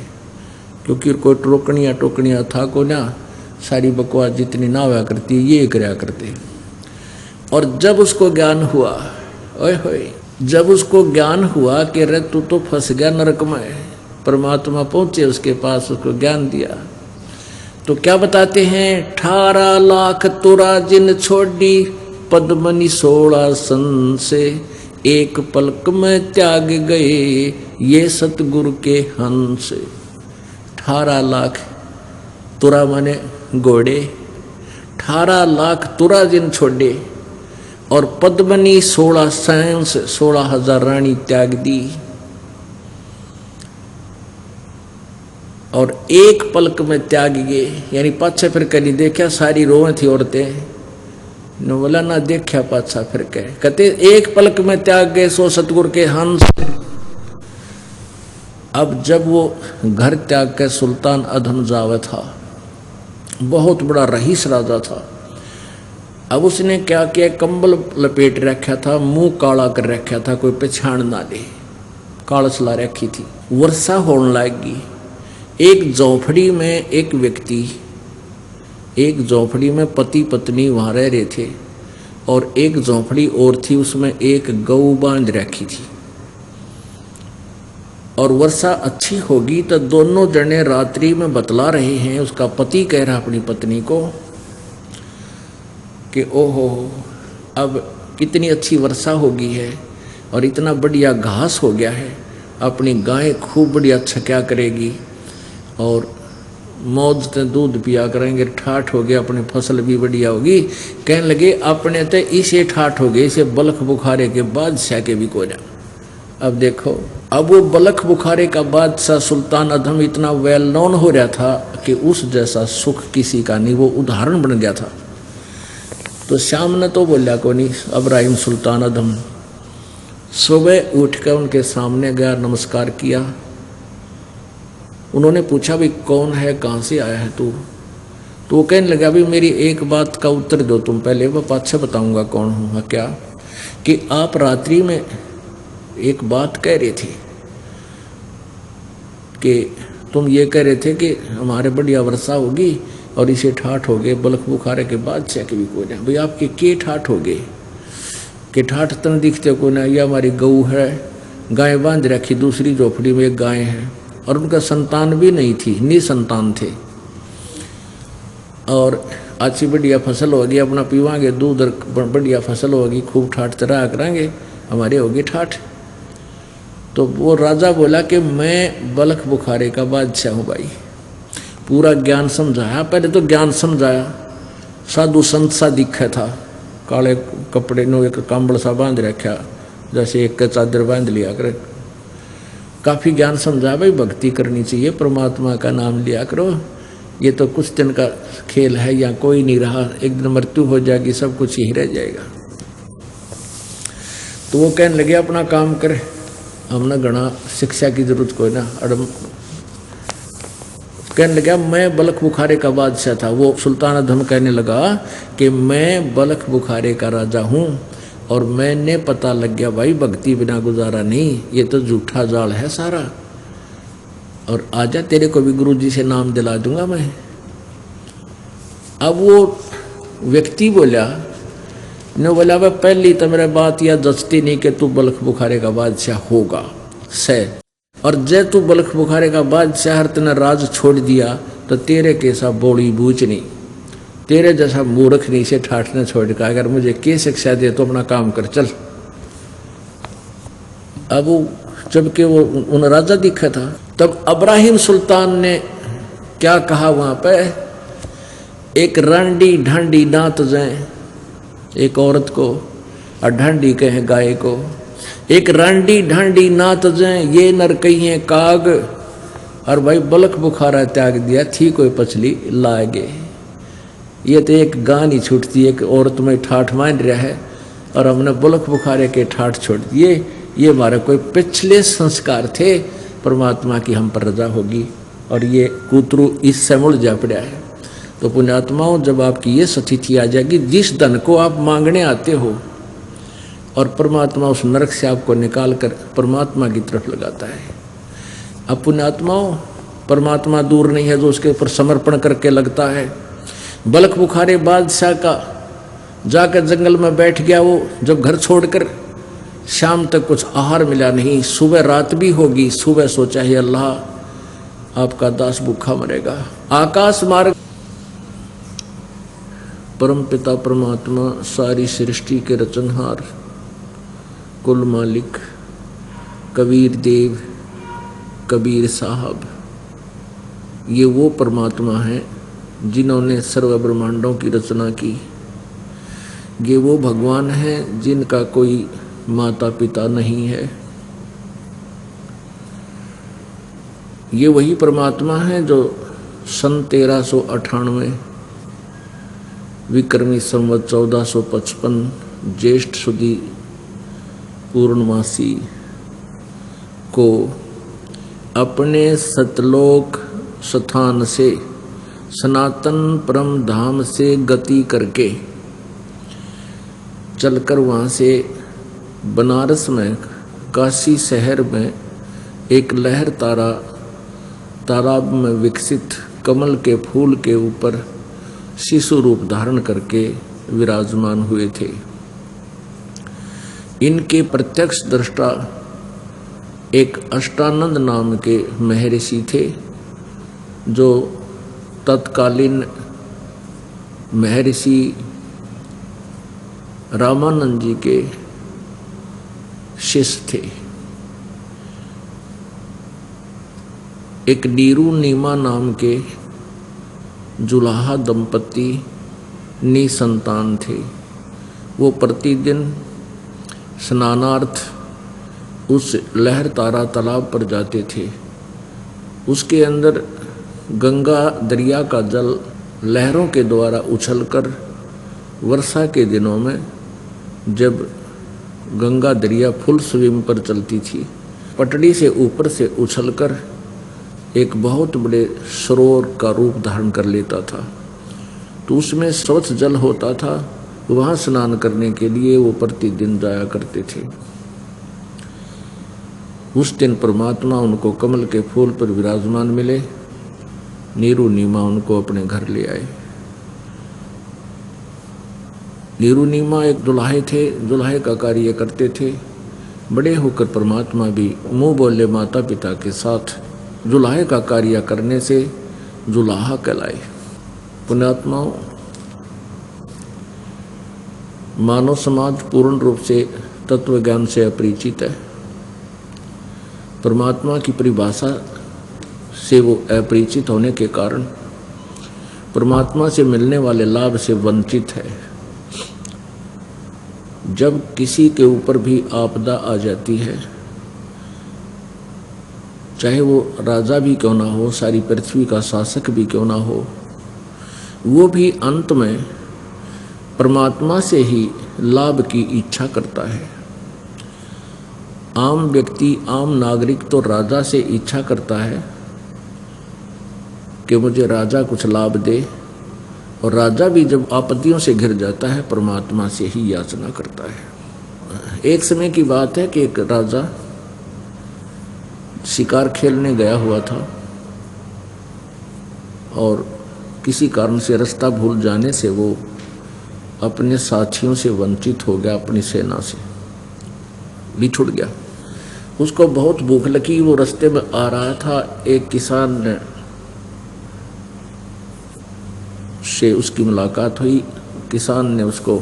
क्योंकि कोई टोकनिया था को ना, सारी बकवाद जितनी ना हुआ करती ये करा करते। और जब उसको ज्ञान हुआ, ओए होए, जब उसको ज्ञान हुआ कि रे तू तो फंस गया नरक में, परमात्मा पहुंचे उसके पास, उसको ज्ञान दिया। तो क्या बताते हैं? 18 लाख तुरा जिन छोड़ी पद्मनी 16 सन से। एक पलक में त्याग गए ये सतगुरु के हंस। 18 लाख तुरा माने घोड़े, 18 लाख तुरा जिन छोड़े और पद्मनी 16 सन से 16,000 रानी त्याग दी। और एक पलक में त्याग गए, यानी पाछे फिर कहीं देखा, सारी रोएं थी औरतें। न बोला ना देखा पाछा फिर कहते एक पलक में त्याग गए सो सतगुरु के हंस। अब जब वो घर त्याग के सुल्तान अधम जावे था, बहुत बड़ा रईस राजा था। अब उसने क्या किया? कंबल लपेट रखा था, मुंह काला कर रखा था, कोई पहचान ना ले, कालस ला रखी थी। वर्षा होने लगी। एक झोंपड़ी में एक व्यक्ति, एक झोंपड़ी में पति पत्नी वहाँ रह रहे थे और एक झोंपड़ी और थी, उसमें एक गऊ बांध रखी थी। और वर्षा अच्छी होगी तो दोनों जने रात्रि में बतला रहे हैं। उसका पति कह रहा अपनी पत्नी को कि ओहो अब कितनी अच्छी वर्षा हो गई है और इतना बढ़िया घास हो गया है, अपनी गाय खूब बढ़िया छक्या करेगी और मौज से दूध पिया करेंगे, ठाठ हो गया, अपनी फसल भी बढ़िया होगी। कहने लगे अपने तो इसे ठाठ हो गए, इसे बलख बुखारे के बादशाह के भी को जा। अब देखो, अब वो बलख बुखारे का बादशाह सुल्तान अधम इतना वेल नोन हो रहा था कि उस जैसा सुख किसी का नहीं, वो उदाहरण बन गया था। तो शाम ने तो बोलिया को नहीं। इब्राहिम सुल्तान अधम सुबह उठकर उनके सामने गया, नमस्कार किया। उन्होंने पूछा भाई कौन है, कहाँ से आया है तू? तो वो कहने लगा भी मेरी एक बात का उत्तर दो तुम पहले, वो पाछे बताऊंगा कौन हूँ। क्या कि आप रात्रि में एक बात कह रहे थे कि तुम ये कह रहे थे कि हमारे बढ़िया वर्षा होगी और इसे ठाठ हो गए, बलख बुखारे के बाद से कभी कोई ना भाई आपके के ठाठ हो गए कि ठाठ तन दिखते को ना। ये हमारी गऊ है, गाय बांध रखी, दूसरी झोपड़ी में एक गाय है और उनका संतान भी नहीं थी, निसंतान थे। और अच्छी बढ़िया फसल होगी, अपना पीवांगे दूध, बढ़िया फसल होगी, खूब ठाठ तरह करांगे, हमारे होगी ठाठ। तो वो राजा बोला कि मैं बलख बुखारे का बादशाह हूँ भाई। पूरा ज्ञान समझाया, पहले तो ज्ञान समझाया, साधु संत सा दिखा था, काले कपड़े नो एक कंबल सा बांध रखा, जैसे एक चादर बांध लिया कर। काफ़ी ज्ञान समझा भाई, भक्ति करनी चाहिए, परमात्मा का नाम लिया करो, ये तो कुछ दिन का खेल है, या कोई नहीं रहा, एक दिन मृत्यु हो जाएगी, सब कुछ यही रह जाएगा। तो वो कहने लगे अपना काम करे, हमने घना शिक्षा की जरूरत कोई ना अड़म। कहने लगा मैं बलख बुखारे का बादशाह था। वो सुल्तान अधम कहने लगा कि मैं बलख बुखारे का राजा हूँ और मैंने पता लग गया भाई भक्ति बिना गुजारा नहीं, ये तो झूठा जाल है सारा, और आजा तेरे को भी गुरु जी से नाम दिला दूंगा मैं। अब वो व्यक्ति बोला वह पहली तो मेरा बात यह जचती नहीं कि तू बलख बुखारे का बादशाह होगा से, और जय तू बलख बुखारे का बादशाह हर तेने राज छोड़ दिया तो तेरे कैसा बोली बूझ नहीं, तेरे जैसा मूर्ख नहीं से ठाठने छोड़ का, अगर मुझे के शिक्षा दे तो अपना काम कर चल। अब वो जबकि वो उन राजा दिखा था, तब इब्राहिम सुल्तान ने क्या कहा वहां पे, एक रांडी ढांडी दांत जाए एक औरत को, और ढांडी कहे गाय को, एक रांडी ढांडी नात जाए ये नर कहिए काग, और भाई बलख बुखारा त्याग दिया थी कोई पछली लागे। ये तो एक गान ही छूटती है कि औरत में ठाठ मान रहा है और हमने बलख बुखारे के ठाठ छोड़ दिए। ये हमारे कोई पिछले संस्कार थे, परमात्मा की हम पर रजा होगी, और ये कूतरू इससे मुड़ जा पड़ा है। तो पुण्यात्माओं, जब आपकी ये स्थिति आ जाएगी, जिस धन को आप मांगने आते हो और परमात्मा उस नरक से आपको निकाल कर परमात्मा की तरफ लगाता है। अब पुण्यात्माओं, परमात्मा दूर नहीं है जो उसके ऊपर समर्पण करके लगता है। बलख बुखारे बादशाह का जाकर जंगल में बैठ गया, वो जब घर छोड़कर शाम तक कुछ आहार मिला नहीं, सुबह रात भी होगी, सुबह सोचा है अल्लाह आपका दास भूखा मरेगा। आकाश मार्ग परम पिता परमात्मा सारी सृष्टि के रचनहार कुल मालिक कबीर देव कबीर साहब, ये वो परमात्मा हैं जिन्होंने सर्व ब्रह्मांडों की रचना की। ये वो भगवान हैं जिनका कोई माता पिता नहीं है। ये वही परमात्मा है जो सन 1398 विक्रमी संवत 1455 ज्येष्ठ सुदी पूर्णमासी को अपने सतलोक स्थान से सनातन परम धाम से गति करके चलकर वहाँ से बनारस में काशी शहर में एक लहर तारा तालाब में विकसित कमल के फूल के ऊपर शिशु रूप धारण करके विराजमान हुए थे। इनके प्रत्यक्ष दृष्टा एक अष्टानंद नाम के महर्षि थे, जो तत्कालीन महर्षि रामानंद जी के शिष्य थे। एक नीरू नीमा नाम के जुलाहा दंपति निसंतान थे। वो प्रतिदिन स्नानार्थ उस लहर तारा तालाब पर जाते थे। उसके अंदर गंगा दरिया का जल लहरों के द्वारा उछलकर वर्षा के दिनों में जब गंगा दरिया फुल स्विम पर चलती थी, पटड़ी से ऊपर से उछलकर एक बहुत बड़े सरोवर का रूप धारण कर लेता था। तो उसमें स्वच्छ जल होता था, वहाँ स्नान करने के लिए वो प्रतिदिन जाया करते थे। उस दिन परमात्मा उनको कमल के फूल पर विराजमान मिले। नीरू नीमा उनको अपने घर ले आए। नीरू नीमा एक दुल्हे थे, दुल्हे का कार्य करते थे। बड़े होकर परमात्मा भी मुंह बोले माता पिता के साथ दुल्हे का कार्य करने से दुल्हा कहलाए। पुण्यात्माओं, मानव समाज पूर्ण रूप से तत्व ज्ञान से अपरिचित है। परमात्मा की परिभाषा से वो अपरिचित होने के कारण परमात्मा से मिलने वाले लाभ से वंचित है। जब किसी के ऊपर भी आपदा आ जाती है, चाहे वो राजा भी क्यों ना हो, सारी पृथ्वी का शासक भी क्यों ना हो, वो भी अंत में परमात्मा से ही लाभ की इच्छा करता है। आम व्यक्ति, आम नागरिक तो राजा से इच्छा करता है कि मुझे राजा कुछ लाभ दे, और राजा भी जब आपत्तियों से घिर जाता है परमात्मा से ही याचना करता है। एक समय की बात है कि एक राजा शिकार खेलने गया हुआ था और किसी कारण से रास्ता भूल जाने से वो अपने साथियों से वंचित हो गया, अपनी सेना से बिछुड़ गया। उसको बहुत भूख लगी, वो रास्ते में आ रहा था। एक किसान ने से उसकी मुलाकात हुई। किसान ने उसको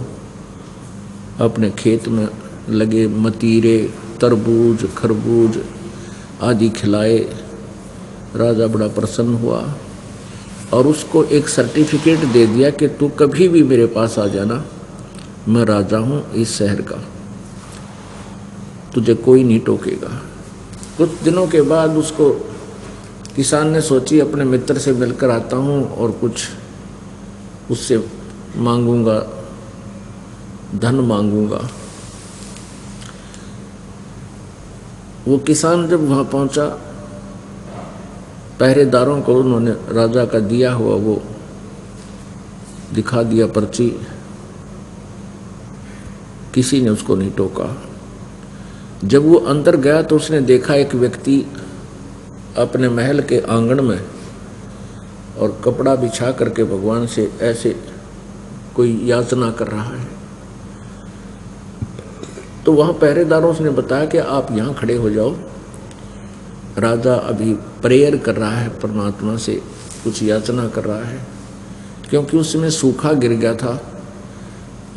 अपने खेत में लगे मतीरे, तरबूज, खरबूज आदि खिलाए। राजा बड़ा प्रसन्न हुआ और उसको एक सर्टिफिकेट दे दिया कि तू कभी भी मेरे पास आ जाना, मैं राजा हूँ इस शहर का, तुझे कोई नहीं टोकेगा। कुछ दिनों के बाद उसको किसान ने सोची अपने मित्र से मिलकर आता हूँ और कुछ उससे मांगूंगा, धन मांगूंगा। वो किसान जब वहाँ पहुँचा, पहरेदारों को उन्होंने राजा का दिया हुआ वो दिखा दिया पर्ची। किसी ने उसको नहीं टोका। जब वो अंदर गया तो उसने देखा एक व्यक्ति अपने महल के आंगन में और कपड़ा बिछा करके भगवान से ऐसे कोई याचना कर रहा है। तो वहाँ पहरेदारों ने बताया कि आप यहाँ खड़े हो जाओ, राजा अभी प्रेयर कर रहा है, परमात्मा से कुछ याचना कर रहा है। क्योंकि उसमें सूखा गिर गया था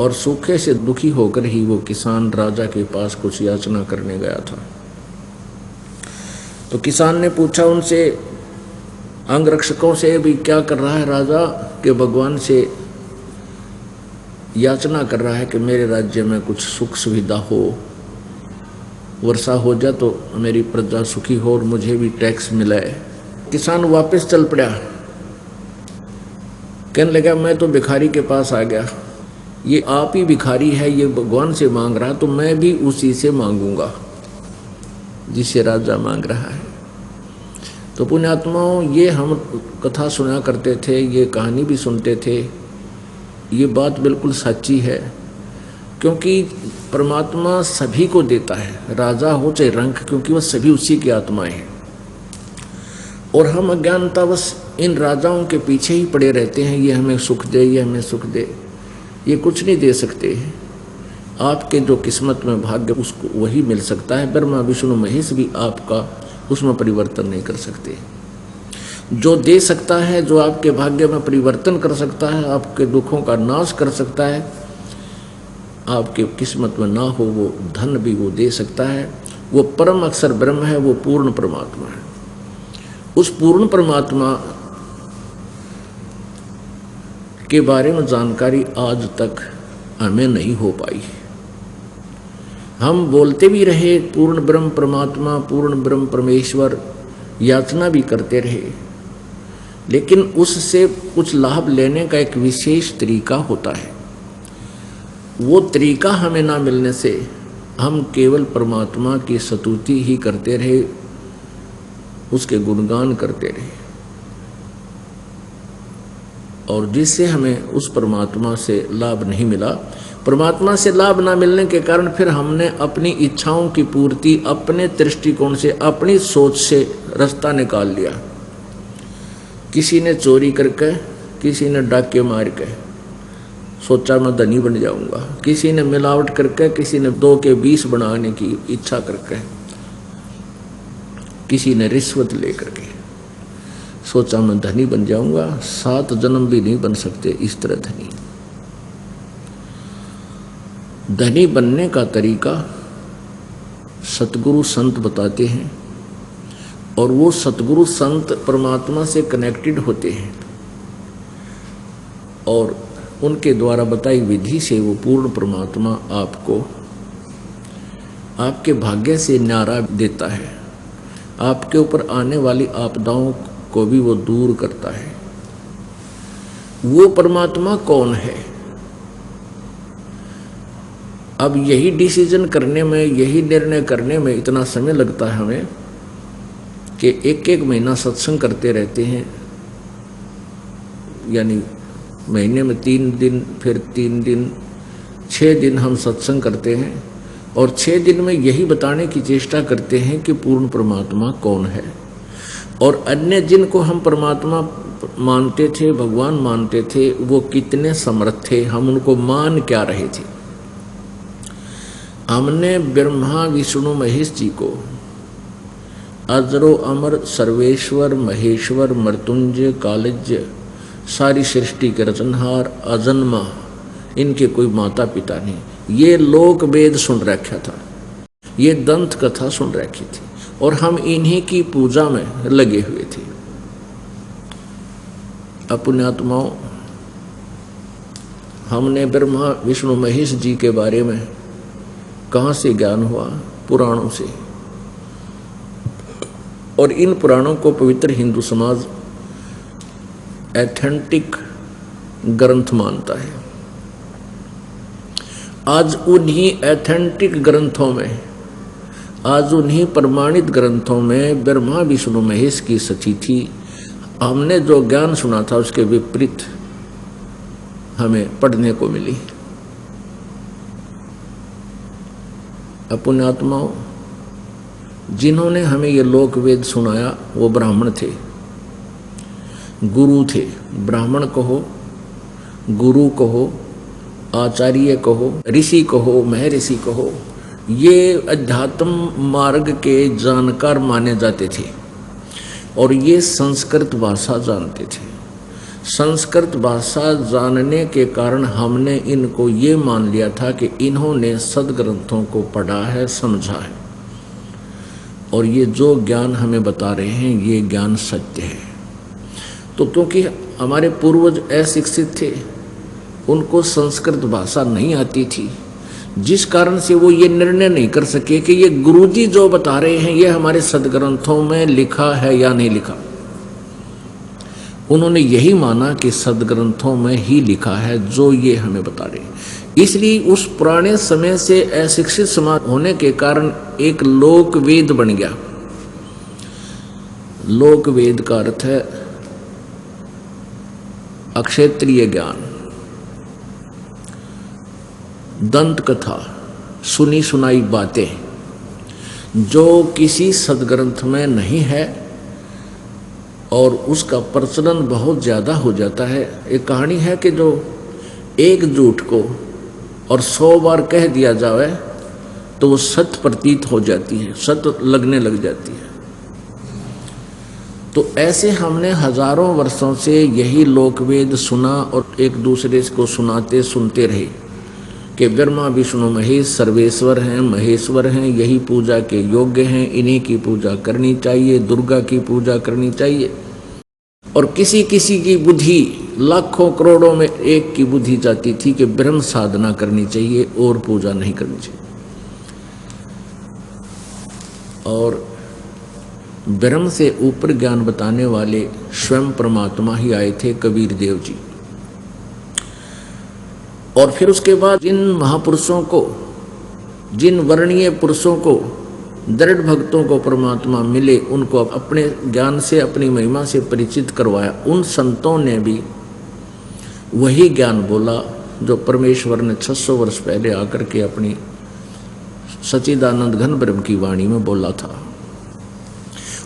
और सूखे से दुखी होकर ही वो किसान राजा के पास कुछ याचना करने गया था। तो किसान ने पूछा उनसे, अंगरक्षकों से, भी क्या कर रहा है राजा, कि भगवान से याचना कर रहा है कि मेरे राज्य में कुछ सुख सुविधा हो, वर्षा हो जाए तो मेरी प्रजा सुखी हो और मुझे भी टैक्स मिले। किसान वापस चल पड़ा, कहने लगा मैं तो भिखारी के पास आ गया, ये आप ही भिखारी है, ये भगवान से मांग रहा तो मैं भी उसी से मांगूंगा जिसे राजा मांग रहा है। तो पुण्यात्माओं, ये हम कथा सुना करते थे, ये कहानी भी सुनते थे। ये बात बिल्कुल सच्ची है, क्योंकि परमात्मा सभी को देता है, राजा हो चाहे रंक, क्योंकि वह सभी उसी की आत्माएं हैं। और हम अज्ञानतावश इन राजाओं के पीछे ही पड़े रहते हैं, ये हमें सुख दे, ये हमें सुख दे। ये कुछ नहीं दे सकते। आपके जो किस्मत में भाग्य उसको वही मिल सकता है। ब्रह्मा विष्णु महेश भी आपका उसमें परिवर्तन नहीं कर सकते। जो दे सकता है, जो आपके भाग्य में परिवर्तन कर सकता है, आपके दुखों का नाश कर सकता है, आपके किस्मत में ना हो वो धन भी वो दे सकता है। वो परम अक्षर ब्रह्म है, वो पूर्ण परमात्मा है। उस पूर्ण परमात्मा के बारे में जानकारी आज तक हमें नहीं हो पाई। हम बोलते भी रहे पूर्ण ब्रह्म परमात्मा, पूर्ण ब्रह्म परमेश्वर, याचना भी करते रहे, लेकिन उससे कुछ लाभ लेने का एक विशेष तरीका होता है। वो तरीका हमें ना मिलने से हम केवल परमात्मा की स्तुति ही करते रहे, उसके गुणगान करते रहे। और जिससे हमें उस परमात्मा से लाभ नहीं मिला। परमात्मा से लाभ ना मिलने के कारण फिर हमने अपनी इच्छाओं की पूर्ति अपने दृष्टिकोण से, अपनी सोच से रास्ता निकाल लिया। किसी ने चोरी करके, किसी ने डाके मार के सोचा मैं धनी बन जाऊंगा, किसी ने मिलावट करके, किसी ने 2 के 20 बनाने की इच्छा करके, किसी ने रिश्वत लेकर के सोचा मैं धनी बन जाऊंगा। 7 जन्म भी नहीं बन सकते इस तरह धनी। धनी बनने का तरीका सतगुरु संत बताते हैं, और वो सतगुरु संत परमात्मा से कनेक्टेड होते हैं और उनके द्वारा बताई विधि से वो पूर्ण परमात्मा आपको आपके भाग्य से न्यारा देता है। आपके ऊपर आने वाली आपदाओं को भी वो दूर करता है। वो परमात्मा कौन है? अब यही डिसीजन करने में, यही निर्णय करने में इतना समय लगता है हमें कि 1-1 महीना सत्संग करते रहते हैं, यानी महीने में 3 दिन, फिर 3 दिन, 6 दिन हम सत्संग करते हैं और 6 दिन में यही बताने की चेष्टा करते हैं कि पूर्ण परमात्मा कौन है। और अन्य जिनको हम परमात्मा मानते थे, भगवान मानते थे, वो कितने समर्थ थे, हम उनको मान क्या रहे थे। हमने ब्रह्मा विष्णु महेश जी को अजरो अमर सर्वेश्वर महेश्वर मृत्युंजय कालज्य सारी सृष्टि के रचनहार अजन्मा, इनके कोई माता पिता नहीं, ये लोक वेद सुन रखा था, ये दंत कथा सुन रखी थी और हम इन्हीं की पूजा में लगे हुए थे। अपुण्यात्माओं, हमने ब्रह्मा विष्णु महेश जी के बारे में कहाँ से ज्ञान हुआ? पुराणों से। और इन पुराणों को पवित्र हिंदू समाज एथेंटिक ग्रंथ मानता है। आज उन्हीं एथेंटिक ग्रंथों में, आज उन्हीं प्रमाणित ग्रंथों में ब्रह्मा विष्णु महेश की सची थी। हमने जो ज्ञान सुना था उसके विपरीत हमें पढ़ने को मिली। अपुण्यात्माओं, जिन्होंने हमें ये लोक वेद सुनाया वो ब्राह्मण थे, गुरु थे। ब्राह्मण कहो, गुरु कहो, आचार्य कहो, ऋषि कहो, महर्षि कहो, ये अध्यात्म मार्ग के जानकार माने जाते थे और ये संस्कृत भाषा जानते थे। संस्कृत भाषा जानने के कारण हमने इनको ये मान लिया था कि इन्होंने सदग्रंथों को पढ़ा है, समझा है और ये जो ज्ञान हमें बता रहे हैं ये ज्ञान सत्य है। तो क्योंकि हमारे पूर्वज अशिक्षित थे, उनको संस्कृत भाषा नहीं आती थी, जिस कारण से वो ये निर्णय नहीं कर सके कि ये गुरुजी जो बता रहे हैं ये हमारे सदग्रंथों में लिखा है या नहीं लिखा। उन्होंने यही माना कि सदग्रंथों में ही लिखा है जो ये हमें बता रहे हैं। इसलिए उस पुराने समय से अशिक्षित समाज होने के कारण एक लोक वेद बन गया। लोक वेद का अर्थ है अक्षेत्रीय ज्ञान, दंत कथा, सुनी सुनाई बातें जो किसी सदग्रंथ में नहीं है और उसका प्रचलन बहुत ज़्यादा हो जाता है। एक कहानी है कि जो एक झूठ को और 100 बार कह दिया जाए तो वो सत्य प्रतीत हो जाती है, सत्य लगने लग जाती है। तो ऐसे हमने हजारों वर्षों से यही लोकवेद सुना और एक दूसरे को सुनाते सुनते रहे कि ब्रह्मा विष्णु महेश सर्वेश्वर हैं, महेश्वर हैं, यही पूजा के योग्य हैं, इन्हीं की पूजा करनी चाहिए, दुर्गा की पूजा करनी चाहिए। और किसी किसी की बुद्धि लाखों करोड़ों में एक की बुद्धि जाती थी कि ब्रह्म साधना करनी चाहिए और पूजा नहीं करनी चाहिए। और ब्रह्म से ऊपर ज्ञान बताने वाले स्वयं परमात्मा ही आए थे, कबीर देव जी। और फिर उसके बाद जिन महापुरुषों को, जिन वर्णीय पुरुषों को, दृढ़ भक्तों को परमात्मा मिले, उनको अपने ज्ञान से, अपनी महिमा से परिचित करवाया। उन संतों ने भी वही ज्ञान बोला जो परमेश्वर ने 600 वर्ष पहले आकर के अपनी सच्चिदानंद घन ब्रह्म की वाणी में बोला था।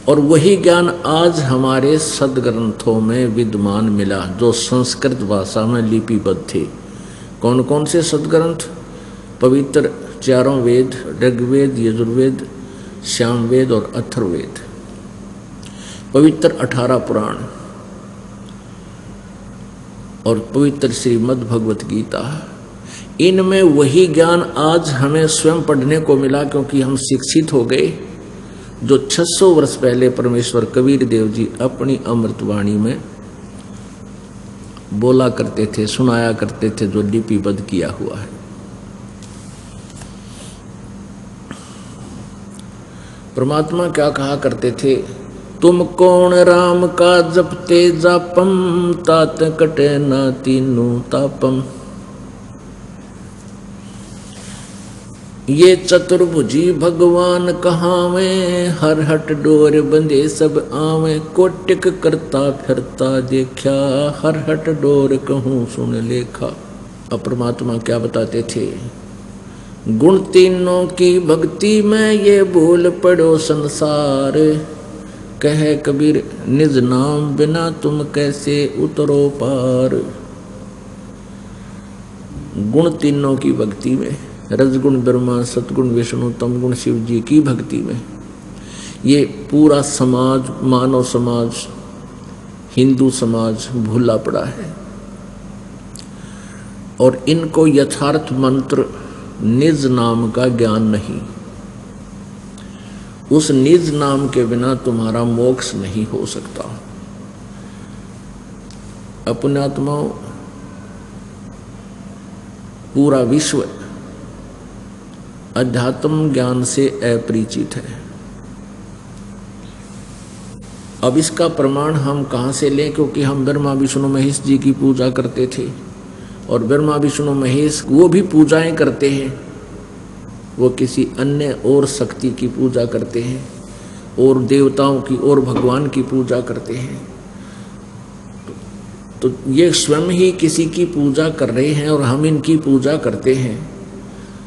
और वही ज्ञान आज हमारे सदग्रंथों में विद्यमान मिला जो संस्कृत भाषा में लिपिबद्ध थे। कौन कौन से सदग्रंथ? पवित्र चारों वेद, ऋग्वेद, यजुर्वेद, सामवेद और अथर्ववेद। पवित्र 18 पुराण और पवित्र श्रीमद् भगवत गीता। इनमें वही ज्ञान आज हमें स्वयं पढ़ने को मिला, क्योंकि हम शिक्षित हो गए। जो 600 वर्ष पहले परमेश्वर कबीर देव जी अपनी अमृतवाणी में बोला करते थे, सुनाया करते थे, जो लिपिबद्ध किया हुआ है। परमात्मा क्या कहा करते थे? तुम कौन राम का जपते जापम, तात कटे ना तीनों तापम। ये चतुर्भुजी भगवान कहावे, हर हट डोर बंधे सब आवे। कोटिक करता फिरता देखा, हर हट डोर कहूँ सुन लेखा। अब परमात्मा क्या बताते थे? गुण तीनों की भक्ति में ये भूल पड़ो संसार। कहे कबीर निज नाम बिना तुम कैसे उतरो पार। गुण तीनों की भक्ति में, रजगुण ब्रह्मा, सतगुण विष्णु, तमगुण शिव जी की भक्ति में ये पूरा समाज, मानव समाज, हिंदू समाज भूला पड़ा है। और इनको यथार्थ मंत्र निज नाम का ज्ञान नहीं। उस निज नाम के बिना तुम्हारा मोक्ष नहीं हो सकता। अपने आत्माओं, पूरा विश्व अध्यात्म ज्ञान से अपरिचित है। अब इसका प्रमाण हम कहाँ से लें? क्योंकि हम ब्रह्मा विष्णु महेश जी की पूजा करते थे, और ब्रह्मा विष्णु महेश वो भी पूजाएं करते हैं, वो किसी अन्य और शक्ति की पूजा करते हैं, और देवताओं की और भगवान की पूजा करते हैं। तो ये स्वयं ही किसी की पूजा कर रहे हैं और हम इनकी पूजा करते हैं,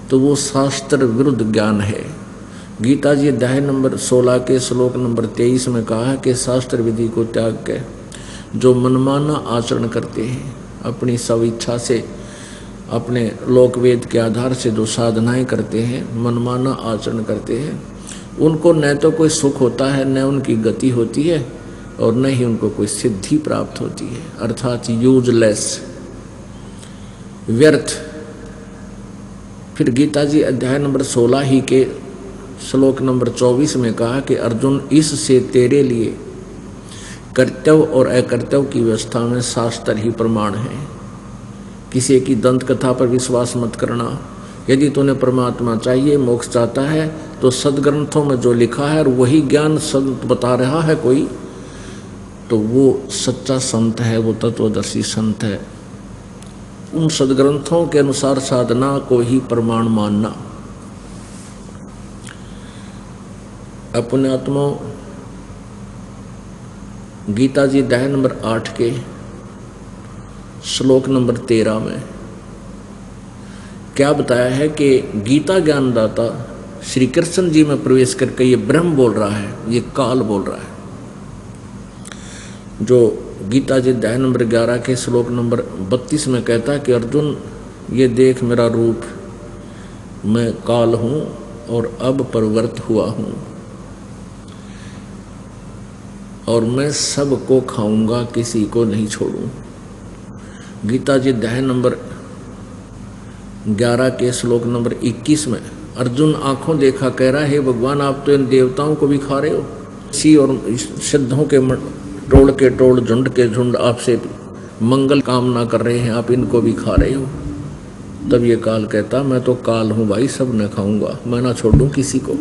तो वो शास्त्र विरुद्ध ज्ञान है। गीता जी अध्याय नंबर 16 के श्लोक नंबर 23 में कहा है कि शास्त्र विधि को त्याग के जो मनमाना आचरण करते हैं, अपनी स्वेच्छा से, अपने लोक वेद के आधार से जो साधनाएं करते हैं, मनमाना आचरण करते हैं, उनको न तो कोई सुख होता है, न उनकी गति होती है, और न ही उनको कोई सिद्धि प्राप्त होती है। अर्थात यूजलेस, व्यर्थ। फिर गीता जी अध्याय नंबर 16 ही के श्लोक नंबर 24 में कहा कि अर्जुन, इससे तेरे लिए कर्तव्य और अकर्तव्य की व्यवस्था में शास्त्र ही प्रमाण है। किसी की दंत कथा पर विश्वास मत करना। यदि तुम्हें परमात्मा चाहिए, मोक्ष चाहता है, तो सदग्रंथों में जो लिखा है और वही ज्ञान संत बता रहा है कोई, तो वो सच्चा संत है, वो तत्वदर्शी संत है। उन सदग्रंथों के अनुसार साधना को ही प्रमाण मानना। अपने आत्माओं, गीता जी अध्याय नंबर 8 के श्लोक नंबर 13 में क्या बताया है कि गीता ज्ञानदाता श्री कृष्ण जी में प्रवेश करके ये ब्रह्म बोल रहा है, ये काल बोल रहा है। जो गीता जी अध्याय नंबर 11 के श्लोक नंबर 32 में कहता है कि अर्जुन, ये देख मेरा रूप, मैं काल हूँ और अब परिवर्त हुआ हूँ, और मैं सबको खाऊंगा, किसी को नहीं छोड़ूं। गीता जी अध्याय नंबर 11 के श्लोक नंबर 21 में अर्जुन आंखों देखा कह रहा है, भगवान आप तो इन देवताओं को भी खा रहे हो, ऋषि और सिद्धों के टोल के टोल, झुंड के झुंड आपसे मंगल कामना कर रहे हैं, आप इनको भी खा रहे हो। तब ये काल कहता, मैं तो काल हूँ भाई, सब न खाऊंगा, मैं ना छोड़ूं किसी को।